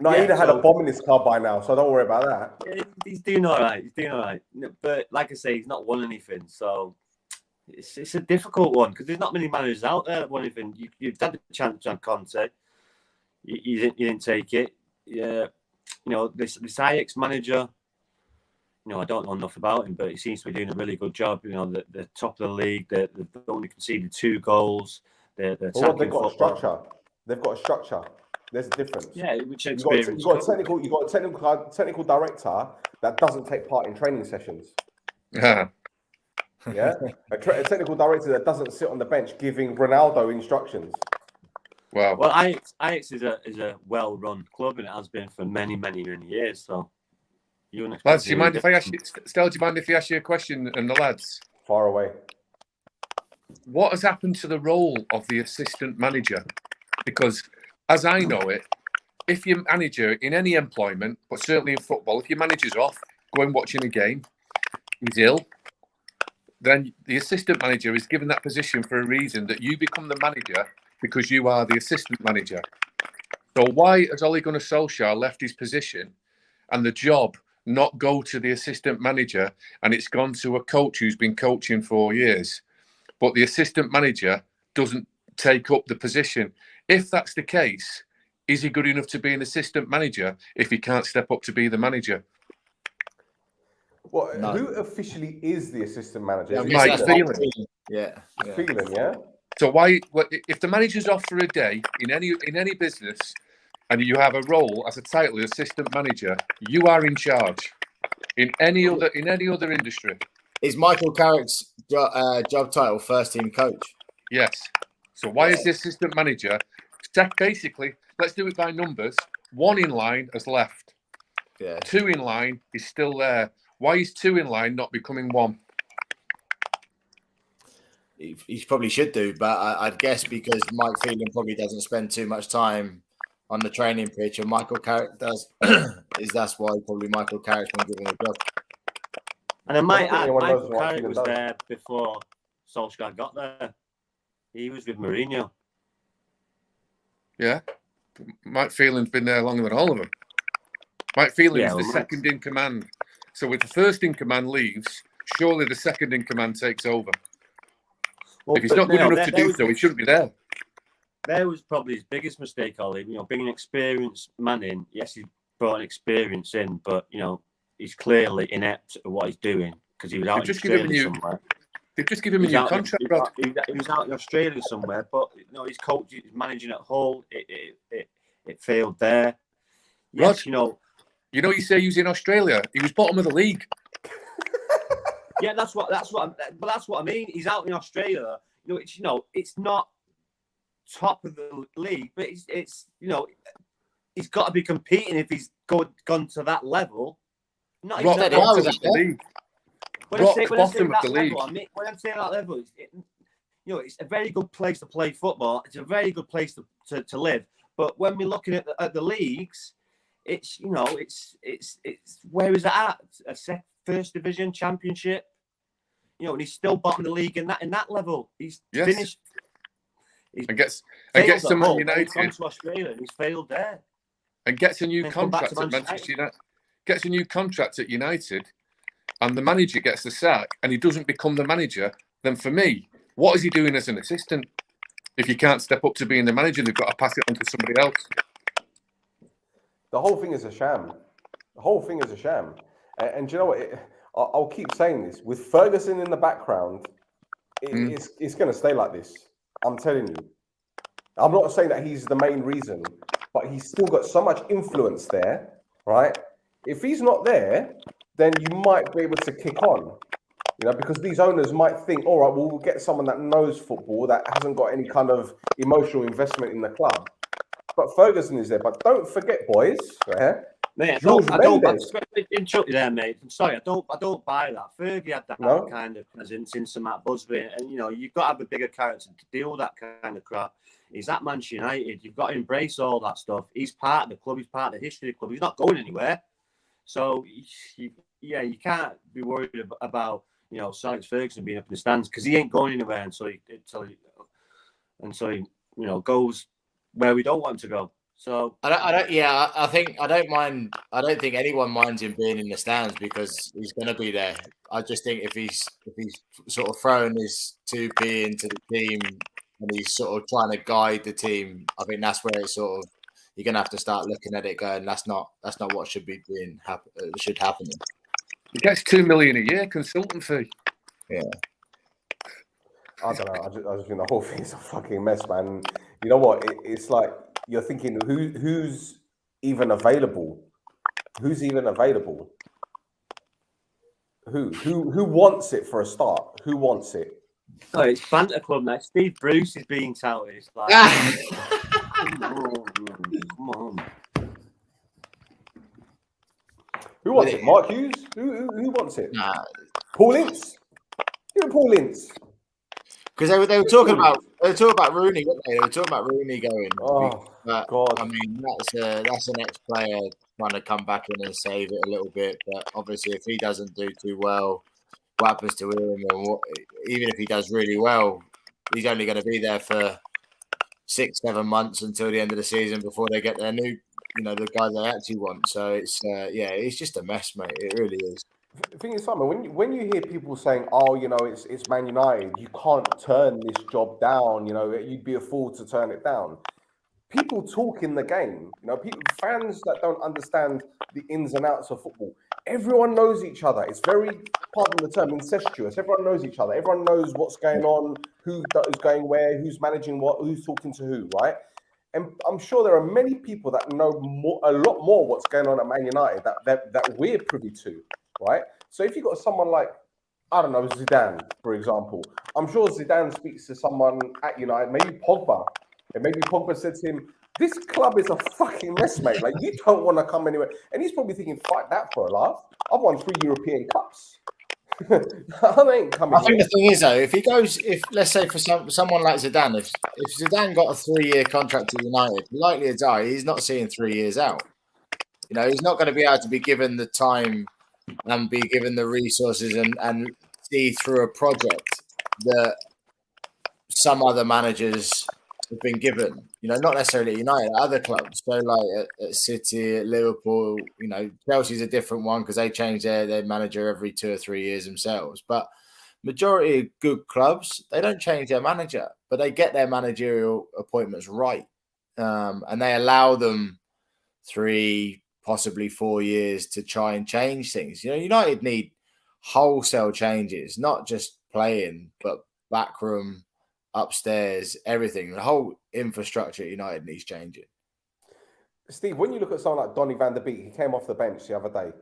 No, he'd have had a bomb in his car by now, so don't worry about that. He's doing all right. But like I say, he's not won anything, so it's a difficult one because there's not many managers out there that won anything. You've had the chance on Conte, you didn't take it. Yeah, this Ajax manager. I don't know enough about him, but he seems to be doing a really good job. The top of the league, they've only conceded 2 goals. They've got a structure. They've got a structure. There's a difference. Yeah, which experience. You got a technical director that doesn't take part in training sessions. Yeah, a technical director that doesn't sit on the bench giving Ronaldo instructions. Wow. Well, Ajax is a well-run club, and it has been for many, many, many years. So. Lads, do you mind if I ask you, Stel, do you mind if I ask you a question, and the lads? Far away. What has happened to the role of the assistant manager? Because, as I know it, if your manager in any employment, but certainly in football, if your manager's off, going watching a game, he's ill, then the assistant manager is given that position for a reason, that you become the manager because you are the assistant manager. So why has Ole Gunnar Solskjaer left his position and the job not go to the assistant manager, and it's gone to a coach who's been coaching for years, but the assistant manager doesn't take up the position? If that's the case, is he good enough to be an assistant manager if he can't step up to be the manager? Well, no. Who officially is the assistant manager? Mike Phelan. Phelan, yeah. So why, if the manager's off for a day in any business, and you have a role as a title, assistant manager, you are in charge. In any other industry, is Michael Carrick's job title first team coach? Yes. So why is the assistant manager? Basically, let's do it by numbers. One in line has left. Yeah. 2 in line is still there. Why is 2 in line not becoming 1? He probably should do, but I'd guess because Mike Phelan probably doesn't spend too much time on the training pitch, and Michael Carrick does. That's why probably Michael Carrick's been given a job. And I might think add, anyone knows Michael what Carrick Phelan was does. there before Solskjaer got there. He was with Mourinho. Yeah. Mike Phelan's been there longer than all of them. Mike Phelan is the second in command. So if the first in command leaves, surely the second in command takes over. Well, if he's not good enough to do so, he shouldn't be there. There was probably his biggest mistake, Ollie. Bringing an experienced man in. Yes, he brought an experience in, but he's clearly inept at what he's doing because he was out in Australia somewhere. They've just given him a new contract, Rod. He was out in Australia somewhere, but his coach, his managing at Hull, it failed there. Yes, Rod, you say he was in Australia. He was bottom of the league. Yeah, that's what I mean. He's out in Australia. It's not top of the league, but it's he's got to be competing if he's gone to that level. Not bottom of the league. When I say that level, it's a very good place to play football. It's a very good place to live. But when we're looking at the leagues, it's where is it at? First division, championship. And he's still bottom of the league in that level. He's finished. And gets to Man United. He's gone to Australia and he's failed there. And gets a new contract at Manchester United. Gets a new contract at United, and the manager gets the sack, and he doesn't become the manager. Then for me, what is he doing as an assistant? If you can't step up to being the manager, they've got to pass it on to somebody else. The whole thing is a sham. And do you know what? I'll keep saying this. With Ferguson in the background, it's going to stay like this. I'm telling you. I'm not saying that he's the main reason, but he's still got so much influence there, right? If he's not there, then you might be able to kick on. Because these owners might think, all right, well, we'll get someone that knows football, that hasn't got any kind of emotional investment in the club. But Ferguson is there. But don't forget, boys, right? Mate, I don't interrupt you there, mate. I'm sorry, I don't buy that. Fergie had that kind of presence in some Matt Busby, and you've got to have a bigger character to deal with that kind of crap. He's at Manchester United. You've got to embrace all that stuff. He's part of the club. He's part of the history of the club. He's not going anywhere. So you can't be worried about Sir Alex Ferguson being up in the stands because he ain't going anywhere until he goes where we don't want him to go. So I don't mind. I don't think anyone minds him being in the stands because he's going to be there. I just think if he's sort of throwing his 2p into the team and he's sort of trying to guide the team, I think that's where it's sort of you're going to have to start looking at it going, that's not what should happen. He gets $2 million a year consultant fee. Yeah. I don't know. I just think the whole thing is a fucking mess, man. You know what? It's like you're thinking, who's even available? Who's even available? Who wants it for a start? Who wants it? Oh, it's Banter Club now. Steve Bruce is being touted. It's like, come on. Who wants it? Mark Hughes? Who wants it? Paul Ince? Who Paul Ince? Because they were talking about Rooney, weren't they? They were talking about Rooney going. Oh, God. I mean, that's an ex-player trying to come back in and save it a little bit. But obviously, if he doesn't do too well, what happens to him? And even if he does really well, he's only going to be there for 6-7 months until the end of the season before they get their new, the guy they actually want. So it's just a mess, mate. It really is. The thing is, Simon, when you hear people saying, "Oh, it's Man United, you can't turn this job down," you'd be a fool to turn it down. People talk in the game, fans that don't understand the ins and outs of football. Everyone knows each other. It's very, pardon the term, incestuous. Everyone knows each other. Everyone knows what's going on, who is going where, who's managing what, who's talking to who, right? And I'm sure there are many people that know a lot more what's going on at Man United that we're privy to. Right, so if you've got someone like, I don't know, Zidane, for example, I'm sure Zidane speaks to someone at United, maybe Pogba, and maybe Pogba said to him, This club is a fucking mess, mate. Like, you don't want to come anywhere. And he's probably thinking, fight that for a laugh. I've won 3 European Cups. I ain't coming I think here. the thing is, though, if let's say for someone like Zidane, if Zidane got a 3-year contract at United, likely to die, he's not seeing 3 years out. You know, he's not going to be able to be given the time and be given the resources and see through a project that some other managers have been given. You know, not necessarily at United, at other clubs. So, like at City, at Liverpool, you know, Chelsea's a different one because they change their manager every 2 or 3 years themselves. But majority of good clubs, they don't change their manager, but they get their managerial appointments right. And they allow them 3, possibly 4 years to try and change things. You know, United need wholesale changes, not just playing, but backroom, upstairs, everything. The whole infrastructure at United needs changing. Steve, when you look at someone like Donny van der Beek, he came off the bench the other day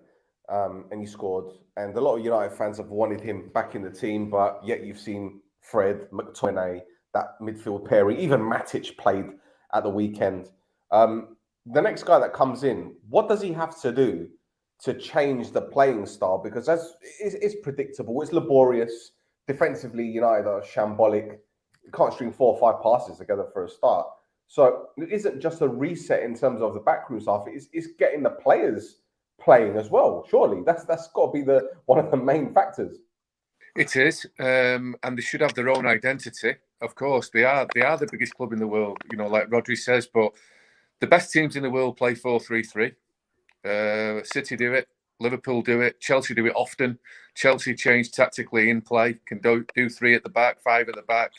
and he scored. And a lot of United fans have wanted him back in the team, but yet you've seen Fred, McTominay, that midfield pairing, even Matic played at the weekend. The next guy that comes in, what does he have to do to change the playing style? Because it's predictable, it's laborious. Defensively, United are shambolic. You can't string 4 or 5 passes together for a start. So it isn't just a reset in terms of the backroom stuff. It's getting the players playing as well. Surely that's got to be one of the main factors. It is, and they should have their own identity. Of course, they are the biggest club in the world. You know, like Rhodri says, but the best teams in the world play 4-3-3. City do it. Liverpool do it. Chelsea do it often. Chelsea change tactically in play. Can do 3 at the back, 5 at the back.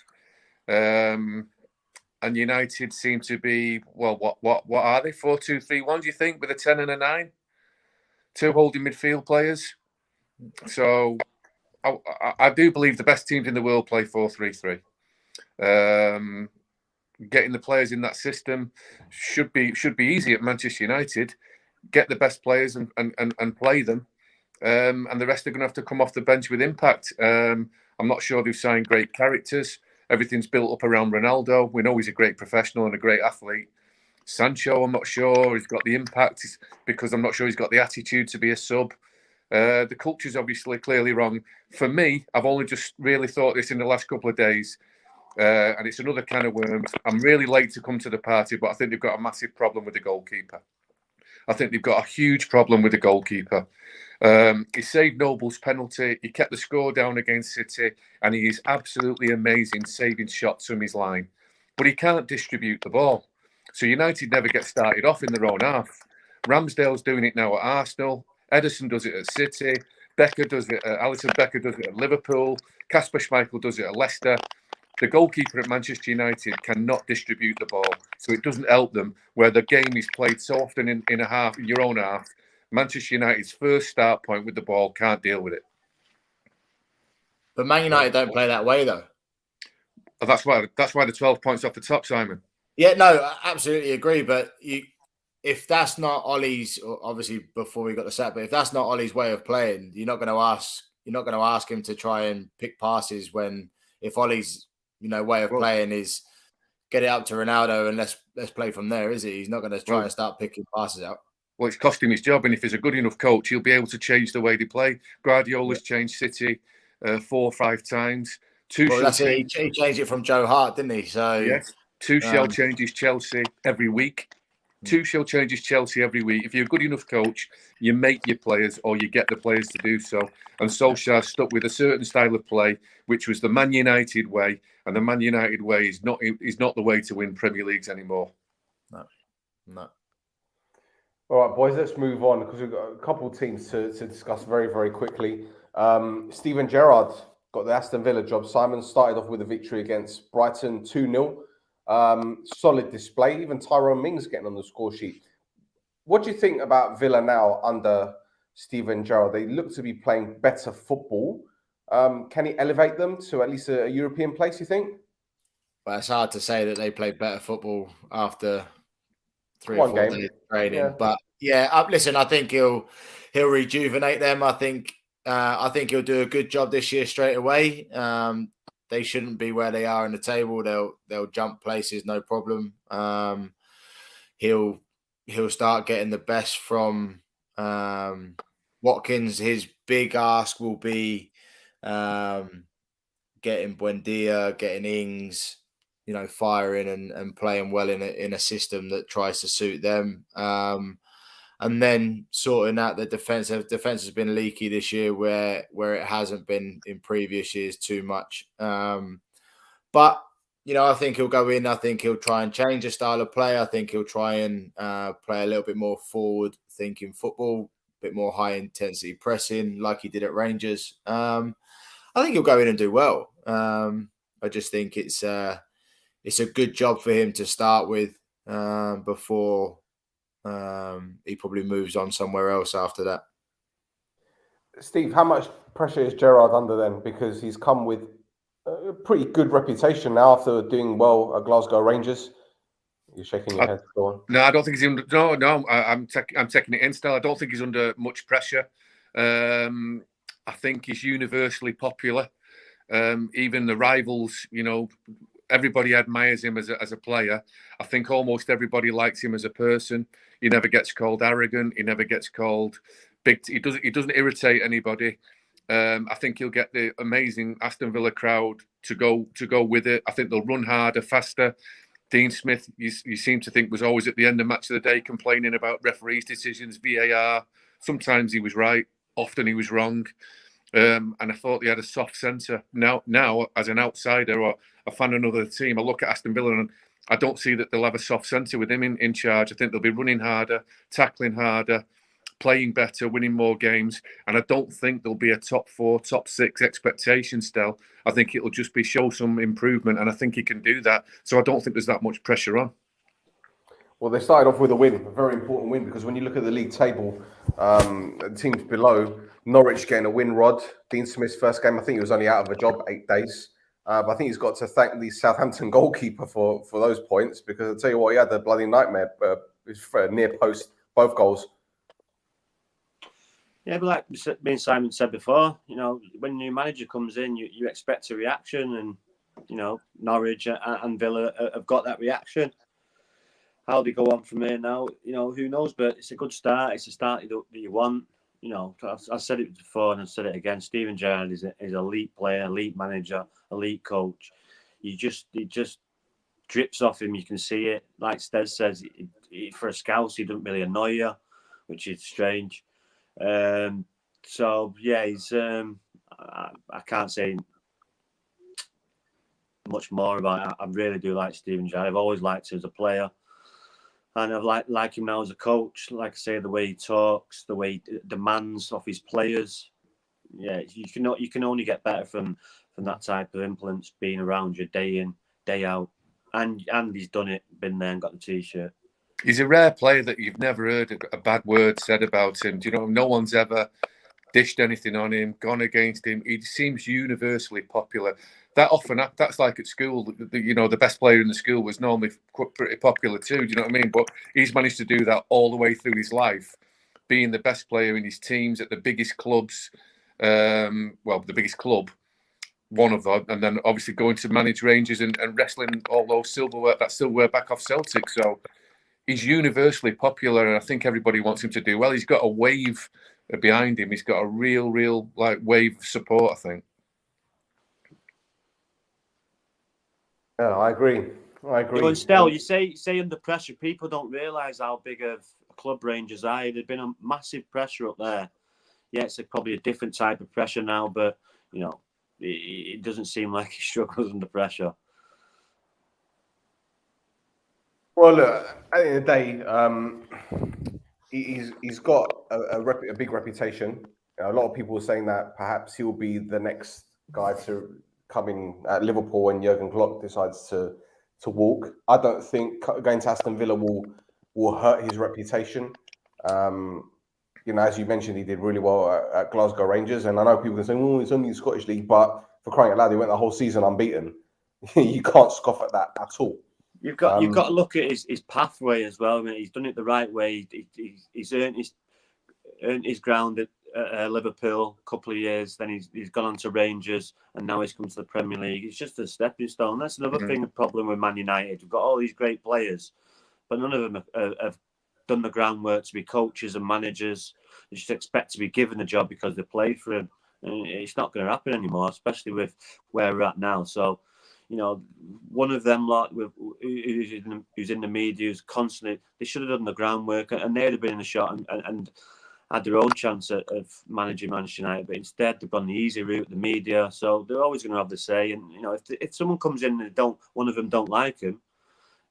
And United seem to be, well, what are they? 4-2-3-1, do you think, with a 10 and a 9? 2 holding midfield players. So I do believe the best teams in the world play 4-3-3. Getting the players in that system should be easy at Manchester United. Get the best players and play them. And the rest are going to have to come off the bench with impact. I'm not sure they've signed great characters. Everything's built up around Ronaldo. We know he's a great professional and a great athlete. Sancho, I'm not sure he's got the impact because I'm not sure he's got the attitude to be a sub. The culture's obviously clearly wrong. For me, I've only just really thought this in the last couple of days, and it's another can of worms. I'm really late to come to the party, but I think they've got a massive problem with the goalkeeper. I think they've got a huge problem with the goalkeeper. He saved Noble's penalty. He kept the score down against City, and he is absolutely amazing saving shots from his line. But he can't distribute the ball. So United never get started off in their own half. Ramsdale's doing it now at Arsenal. Ederson does it at City. Becker does it. Alisson Becker does it at Liverpool. Kasper Schmeichel does it at Leicester. The goalkeeper at Manchester United cannot distribute the ball, so it doesn't help them where the game is played so often in a half, in your own half. Manchester United's first start point with the ball can't deal with it. But Man United don't play that way, though. That's why the 12 points off the top, Simon. Yeah, no, I absolutely agree. But if that's not Ollie's, obviously before we got the sack, but if that's not Ollie's way of playing, you're not going to ask him to try and pick passes when if Ollie's way of playing is get it up to Ronaldo and let's play from there, is he? He's not going to try and start picking passes out. Well, it's cost him his job, and if he's a good enough coach, he'll be able to change the way they play. Guardiola's changed City 4 or 5 times. He changed it from Joe Hart, didn't he? So yes, Tuchel changes Chelsea every week. Tuchel changes Chelsea every week. If you're a good enough coach, you make your players or you get the players to do so. And Solskjaer stuck with a certain style of play, which was the Man United way. And the Man United way is not the way to win Premier Leagues anymore. No. All right, boys, let's move on because we've got a couple of teams to discuss very, very quickly. Steven Gerrard got the Aston Villa job. Simon started off with a victory against Brighton 2-0. Solid display. Even Tyrone Mings getting on the score sheet. What do you think about Villa now under Steven Gerrard? They look to be playing better football. Can he elevate them to at least a European place, you think? But it's hard to say that they play better football after 3 or 4 days of training. Yeah. But listen, I think he'll rejuvenate them. I think he'll do a good job this year straight away. They shouldn't be where they are in the table. They'll jump places, no problem. he'll start getting the best from Watkins. His big ask will be getting Buendia, getting Ings, firing and playing well in a system that tries to suit them. And then sorting out the defense. The defense has been leaky this year where it hasn't been in previous years too much. But I think he'll go in. I think he'll try and change the style of play. I think he'll try and play a little bit more forward-thinking football, a bit more high-intensity pressing like he did at Rangers. I think he'll go in and do well. I just think it's a good job for him to start with before he probably moves on somewhere else after that. Steve, how much pressure is Gerrard under then? Because he's come with a pretty good reputation now after doing well at Glasgow Rangers. You're shaking your head. Go on. No, I don't think he's under. No, I'm taking it in still. I don't think he's under much pressure. I think he's universally popular. Even the rivals, everybody admires him as a player. I think almost everybody likes him as a person. He never gets called arrogant. He never gets called big. He doesn't irritate anybody. I think he'll get the amazing Aston Villa crowd to go with it. I think they'll run harder, faster. Dean Smith, you seem to think, was always at the end of match of the day complaining about referees' decisions, VAR. Sometimes he was right, often he was wrong. And I thought he had a soft centre. Now, as an outsider or a fan of another team, I look at Aston Villa and I don't see that they'll have a soft centre with him in charge. I think they'll be running harder, tackling harder, playing better, winning more games. And I don't think there'll be a top 4, top 6 expectation still. I think it'll just be show some improvement, and I think he can do that. So I don't think there's that much pressure on. Well, they started off with a win, a very important win, because when you look at the league table, the teams below, Norwich getting a win, Rod. Dean Smith's first game, I think he was only out of a job 8 days. But I think he's got to thank the Southampton goalkeeper for those points, because I'll tell you what, he had the bloody nightmare. Near post, both goals. Yeah, but like me and Simon said before, when a new manager comes in, you expect a reaction, and Norwich and Villa have got that reaction. How they go on from here now, who knows? But it's a good start. It's a start that you want. I said it before and I said it again. Steven Gerrard is an elite player, elite manager, elite coach. It just drips off him. You can see it. Like Stel says, for a scout, he doesn't really annoy you, which is strange. So yeah, he's. I can't say much more about it. I really do like Steven Gerrard. I've always liked him as a player. And I've like him now as a coach. Like I say, the way he talks, the way he demands of his players. Yeah, you can only get better from that type of influence being around you day in, day out. And he's done it, been there and got the T-shirt. He's a rare player that you've never heard a bad word said about him. Do you know? No one's ever dished anything on him, gone against him. He seems universally popular. That's like at school. The best player in the school was normally pretty popular too. Do you know what I mean? But he's managed to do that all the way through his life, being the best player in his teams at the biggest clubs. The biggest club, one of them, and then obviously going to manage Rangers and wrestling all those silverware back off Celtic. So he's universally popular, and I think everybody wants him to do well. He's got a wave behind him. He's got a real wave of support, I think. Yeah, I agree. And Stel, you say under pressure, people don't realise how big of a club Rangers are. There's been a massive pressure up there. Yeah, it's probably a different type of pressure now, but it doesn't seem like he struggles under pressure. Well, look, at the end of the day, he's got a big reputation. A lot of people are saying that perhaps he'll be the next guy to coming at Liverpool when Jurgen Klopp decides to walk. I don't think going to Aston Villa will hurt his reputation. As you mentioned, he did really well at Glasgow Rangers, and I know people can say, "Oh, it's only the Scottish League," but for crying out loud, he went the whole season unbeaten. You can't scoff at that at all. You've got to look at his pathway as well. I mean, he's done it the right way. He's earned his ground at Liverpool a couple of years. Then he's gone on to Rangers, and now he's come to the Premier League. It's just a stepping stone. That's another thing. The problem with Man United, we've got all these great players, but none of them have done the groundwork to be coaches and managers. They just expect to be given the job because they played for him. And it's not going to happen anymore, especially with where we're at now. So, one of them who's in the media, who's constantly, they should have done the groundwork and they'd have been in the shot and had their own chance of managing Manchester United. But instead, they've gone the easy route, the media. So they're always going to have the say. And if someone comes in and one of them don't like him,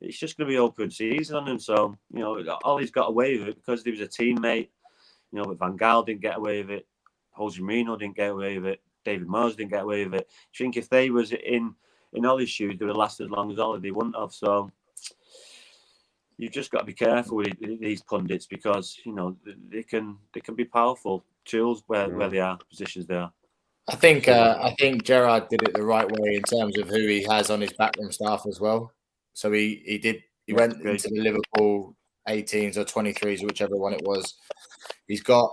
it's just going to be open season on him. So Ollie's got away with it because he was a teammate. But Van Gaal didn't get away with it. Jose Mourinho didn't get away with it. David Moyes didn't get away with it. I think if they was in Ollie's shoes, they would have lasted as long as Ollie. They wouldn't have. So you've just got to be careful with these pundits because they can be powerful tools where they are, positions they are. I think Gerrard did it the right way in terms of who he has on his backroom staff as well. So he went into the Liverpool 18s or 23s, whichever one it was. He's got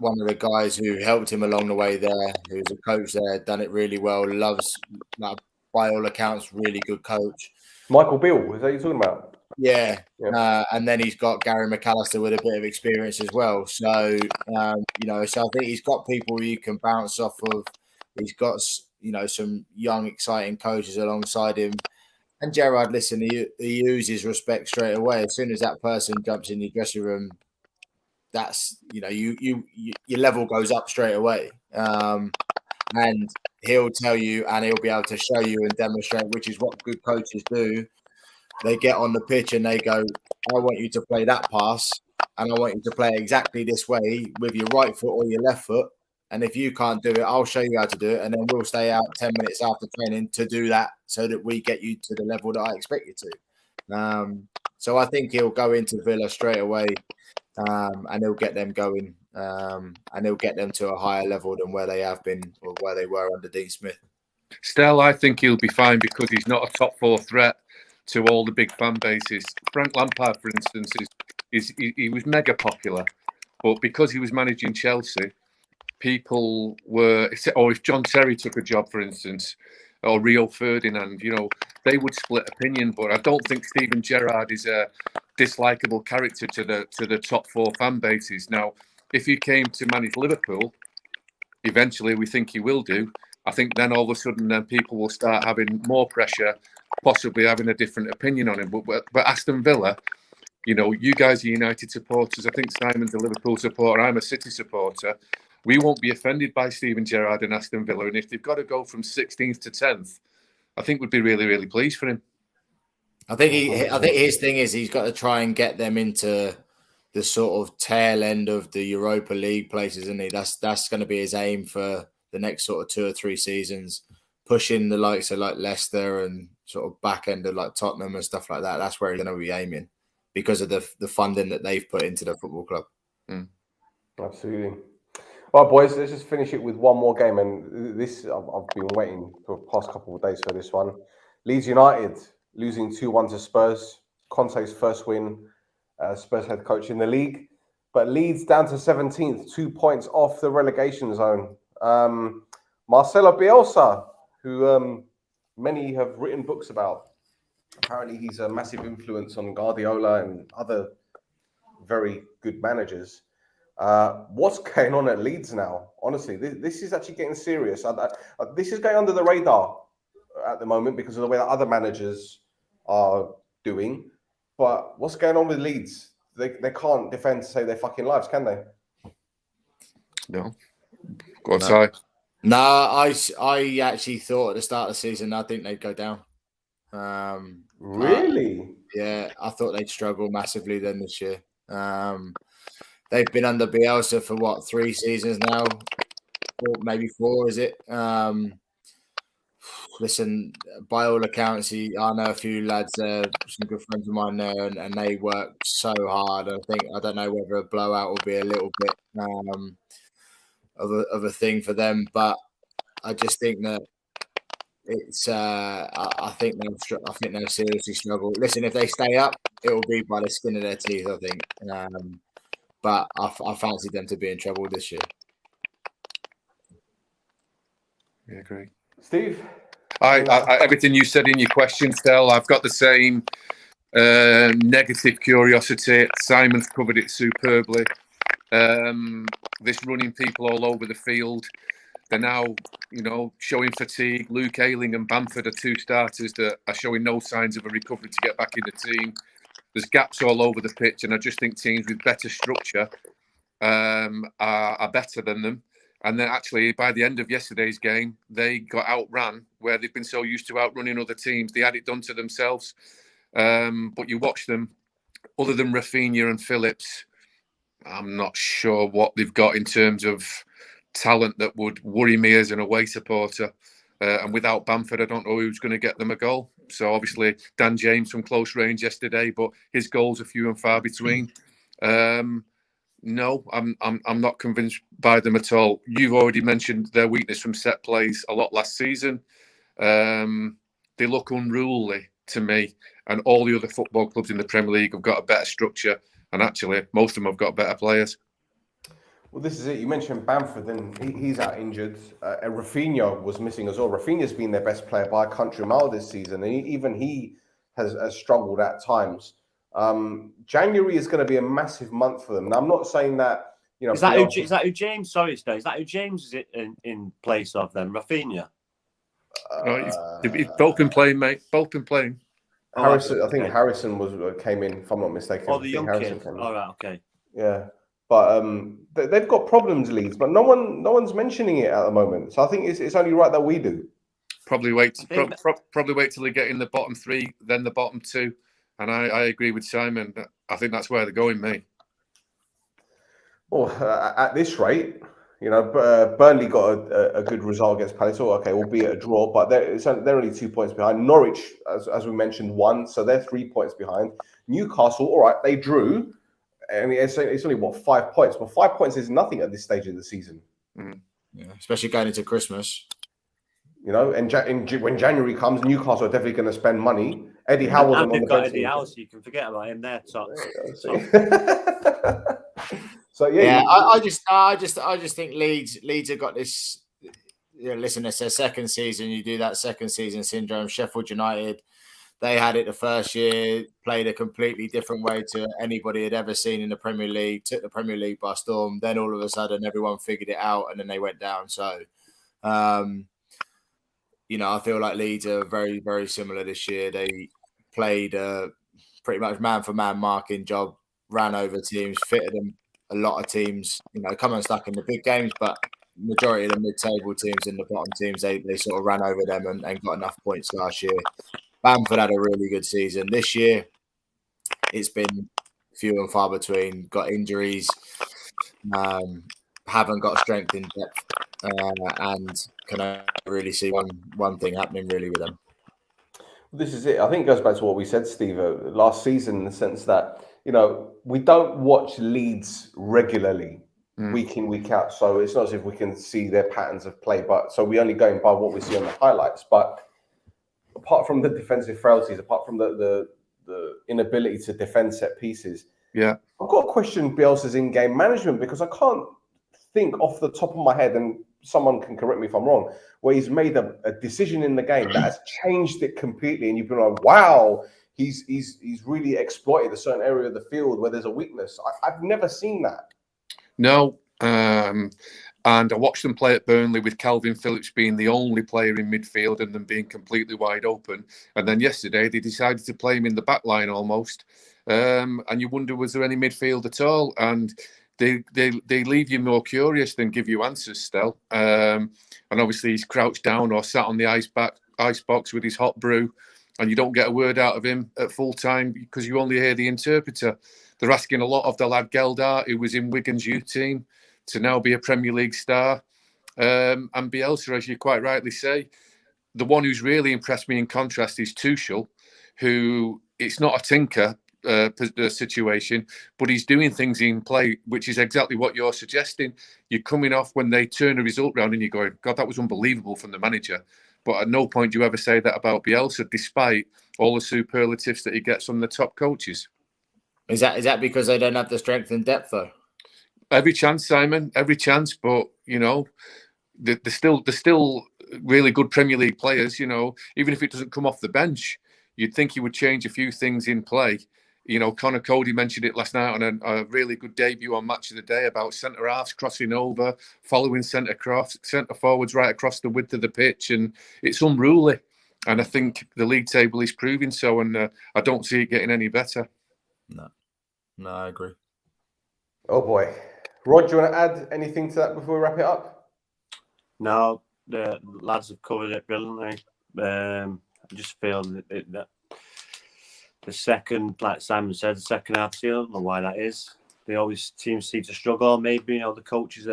one of the guys who helped him along the way there, who's a coach there, done it really well, loves, by all accounts, really good coach. Michael Beale, is that you're talking about? Yeah. And then he's got Gary McAllister with a bit of experience as well. So, so I think he's got people you can bounce off of. He's got, some young, exciting coaches alongside him. And Gerrard, listen, he uses respect straight away. As soon as that person jumps in the dressing room, that's your level goes up straight away, and he'll tell you and he'll be able to show you and demonstrate, which is what good coaches do. They get on the pitch and they go, I want you to play that pass and I want you to play exactly this way with your right foot or your left foot, and if you can't do it, I'll show you how to do it, and then we'll stay out 10 minutes after training to do that so that we get you to the level that I expect you to. So I think he'll go into Villa straight away. And he'll get them going, and he'll get them to a higher level than where they have been or where they were under Dean Smith. Stel, I think he'll be fine because he's not a top four threat to all the big fan bases. Frank Lampard, for instance, he was mega popular, but because he was managing Chelsea, people were, or if John Terry took a job, for instance, or Rio Ferdinand, they would split opinion. But I don't think Steven Gerrard is a dislikable character to the top four fan bases. Now, if he came to manage Liverpool, eventually we think he will do. I think then all of a sudden then people will start having more pressure, possibly having a different opinion on him. But Aston Villa, you guys are United supporters. I think Simon's a Liverpool supporter. I'm a City supporter. We won't be offended by Steven Gerrard and Aston Villa. And if they've got to go from 16th to 10th, I think we'd be really, really pleased for him. I think his thing is he's got to try and get them into the sort of tail end of the Europa League places, isn't he? That's going to be his aim for the next sort of 2 or 3 seasons, pushing the likes of like Leicester and sort of back end of like Tottenham and stuff like that. That's where he's going to be aiming because of the funding that they've put into the football club. Absolutely. All right, boys, let's just finish it with one more game. And this, I've been waiting for the past couple of days for this one. Leeds United losing 2-1 to Spurs. Conte's first win, Spurs head coach in the league. But Leeds down to 17th, 2 points off the relegation zone. Marcelo Bielsa, who many have written books about. Apparently, he's a massive influence on Guardiola and other very good managers. What's going on at Leeds now? Honestly, this is actually getting serious. This is going under the radar at the moment because of the way that other managers are doing. But what's going on with Leeds? They can't defend to save their fucking lives, can they? No. Go on, Si. No, I actually thought at the start of the season, I think they'd go down. Really? Yeah, I thought they'd struggle massively then this year. They've been under Bielsa for 3 seasons now, or maybe 4, is it? Listen, by all accounts, I know a few lads there, some good friends of mine there, and they work so hard. I don't know whether a blowout will be a little bit of a thing for them, but I just think that it's. I think they'll seriously struggle. Listen, if they stay up, it will be by the skin of their teeth, I think. But I fancy them to be in trouble this year. Yeah, great. Steve? I everything you said in your question, Stel, I've got the same Negative curiosity. Simon's covered it superbly. This running people all over the field. They're now, showing fatigue. Luke Ayling and Bamford are two starters that are showing no signs of a recovery to get back in the team. There's gaps all over the pitch, and I just think teams with better structure are better than them. And then actually, by the end of yesterday's game, they got outran where they've been so used to outrunning other teams. They had it done to themselves. But you watch them, other than Rafinha and Phillips, I'm not sure what they've got in terms of talent that would worry me as an away supporter. And without Bamford, I don't know who's going to get them a goal. So obviously, Dan James from close range yesterday, but his goals are few and far between. No, I'm not convinced by them at all. You've already mentioned their weakness from set plays a lot last season. They look unruly to me, and all the other football clubs in the Premier League have got a better structure, and actually most of them have got better players. Well, this is it. You mentioned Bamford, and he's out injured. And Rafinha was missing as well. Rafinha's been their best player by a country mile this season, and even he has struggled at times. January is going to be a massive month for them. Now, I'm not saying that, Is that who James? Sorry, Stel. Is that who James is in place of then? Rafinha. He's both been playing, mate. Both been playing. Harrison, I think Harrison came in, if I'm not mistaken. Oh, the young kid. All right, okay. Yeah, but they've got problems, Leeds, but no one's mentioning it at the moment. So I think it's only right that we do. Probably wait till they get in the bottom three, then the bottom two. And I agree with Simon. I think that's where they're going, mate. Well, at this rate, Burnley got a good result against Palace. Okay, albeit a draw, but they're only 2 points behind. Norwich, as we mentioned, won, so they're 3 points behind. Newcastle, all right, they drew. I mean, it's only 5 points, but 5 points is nothing at this stage of the season. Mm. Yeah, especially going into Christmas. And when January comes, Newcastle are definitely going to spend money. Eddie Howe wasn't on the bench. Eddie Howe, so you can forget about him there. So yeah, I just think Leeds have got this. Listen, it's their second season. You do that second season syndrome. Sheffield United, they had it the first year, played a completely different way to anybody had ever seen in the Premier League. Took the Premier League by storm. Then all of a sudden, everyone figured it out, and then they went down. So. I feel like Leeds are very, very similar this year. They played pretty much man-for-man marking job, ran over teams, fitted them a lot of teams, come unstuck in the big games, but majority of the mid-table teams and the bottom teams, they sort of ran over them and got enough points last year. Bamford had a really good season. This year, it's been few and far between. Got injuries, haven't got strength in depth, and can I really see one thing happening really with them. This is it. I think it goes back to what we said, Steve, last season, in the sense that, we don't watch Leeds regularly, week in, week out. So it's not as if we can see their patterns of play, but so we're only going by what we see on the highlights. But apart from the defensive frailties, apart from the inability to defend set pieces, yeah, I've got to question Bielsa's in-game management, because I can't think off the top of my head, and someone can correct me if I'm wrong, where he's made a decision in the game that has changed it completely, and you've been like, wow, he's really exploited a certain area of the field where there's a weakness. I've never seen that. No, and I watched them play at Burnley with Calvin Phillips being the only player in midfield and them being completely wide open. And then yesterday they decided to play him in the back line almost, and you wonder, was there any midfield at all? And They leave you more curious than give you answers, Stel. And obviously he's crouched down or sat on the ice box with his hot brew, and you don't get a word out of him at full time because you only hear the interpreter. They're asking a lot of the lad Geldart, who was in Wigan's youth team, to now be a Premier League star. And Bielsa, as you quite rightly say, the one who's really impressed me in contrast is Tuchel, who, it's not a tinker situation, but he's doing things in play, which is exactly what you're suggesting. You're coming off when they turn a result round and you're going, God, that was unbelievable from the manager. But at no point do you ever say that about Bielsa, despite all the superlatives that he gets from the top coaches. Is that because they don't have the strength and depth, though? Every chance, Simon, every chance. But, they're still really good Premier League players, even if it doesn't come off the bench. you'd think he would change a few things in play. You know, Connor Cody mentioned it last night on a really good debut on Match of the Day about centre halves crossing over, following centre forwards right across the width of the pitch, and it's unruly. And I think the league table is proving so, and I don't see it getting any better. No, I agree. Oh boy, Rod, do you want to add anything to that before we wrap it up? No, the lads have covered it brilliantly. I just feel that the second, like Simon said, the second half, I don't know why that is. They always seem to struggle. Maybe, the coaches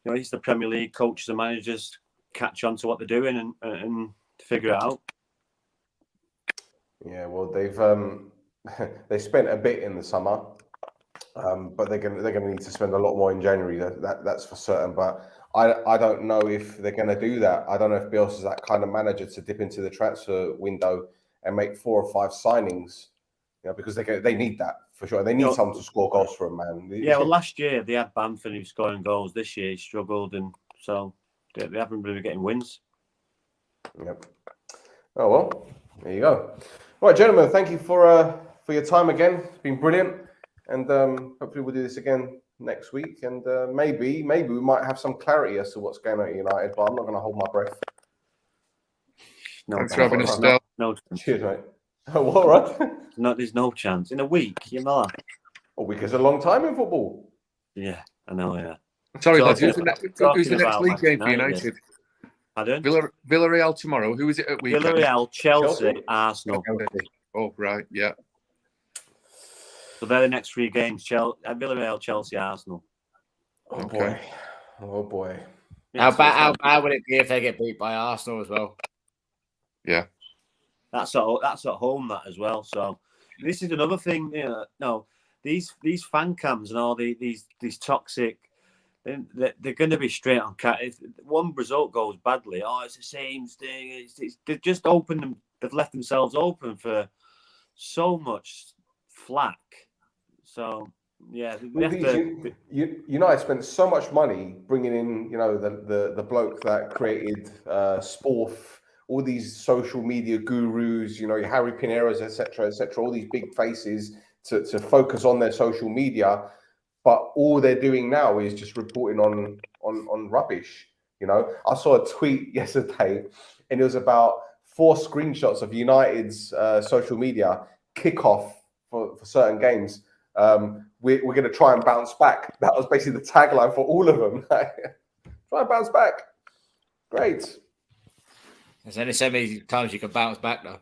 it's the Premier League coaches and managers catch on to what they're doing and figure it out. Yeah, well, they've they spent a bit in the summer, but they're gonna need to spend a lot more in January. That's for certain. But I don't know if they're gonna do that. I don't know if Bielsa's that kind of manager to dip into the transfer window and make 4 or 5 signings, because they need that for sure. They need someone to score goals for them, man. Yeah, well, last year they had Bamford who was scoring goals. This year he struggled, and so they haven't really getting wins. Yep. Oh well, there you go. Right, gentlemen, thank you for your time again. It's been brilliant, and hopefully we'll do this again next week. And maybe we might have some clarity as to what's going on at United. But I'm not going to hold my breath. Thanks for having us, Stel. No, cheers, mate. Oh, what, right? There's no chance in a week. A week is a long time in football. Yeah, I know. Yeah. Sorry, lads. Who's the next league game for United? Pardon? Villarreal tomorrow. Who is it at weekend? Villarreal, Chelsea, Arsenal. Oh, right, yeah. So they're the next 3 games: Villarreal, Chelsea, Arsenal. Oh boy. Oh boy. How bad would it be if they get beat by Arsenal as well? Yeah. That's at home, that as well. So this is another thing. These fan cams and all these toxic. They're going to be straight on cat. If one result goes badly, it's the same thing. They've just opened them. They've left themselves open for so much flack. So yeah, United spent so much money bringing in, the bloke that created Sporf, all these social media gurus, Harry Pineros, etc., all these big faces to focus on their social media. But all they're doing now is just reporting on rubbish. I saw a tweet yesterday, and it was about 4 screenshots of United's social media kickoff for certain games. We're going to try and bounce back. That was basically the tagline for all of them. Try and bounce back. Great. There's only so many times you can bounce back, though.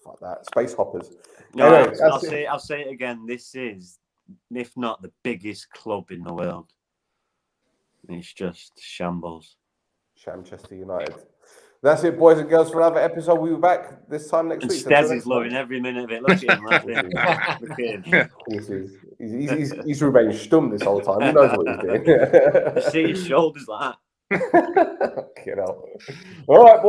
Fuck that. Space hoppers. No, anyway, I'll say it again. This is, if not the biggest club in the world. It's just shambles. Shamchester United. That's it, boys and girls, for another episode. We'll be back this time next week. Stez is loving every minute of it. Look at him. He's remained stum this whole time. He knows what he's doing. You see his shoulders like that. All right, boys.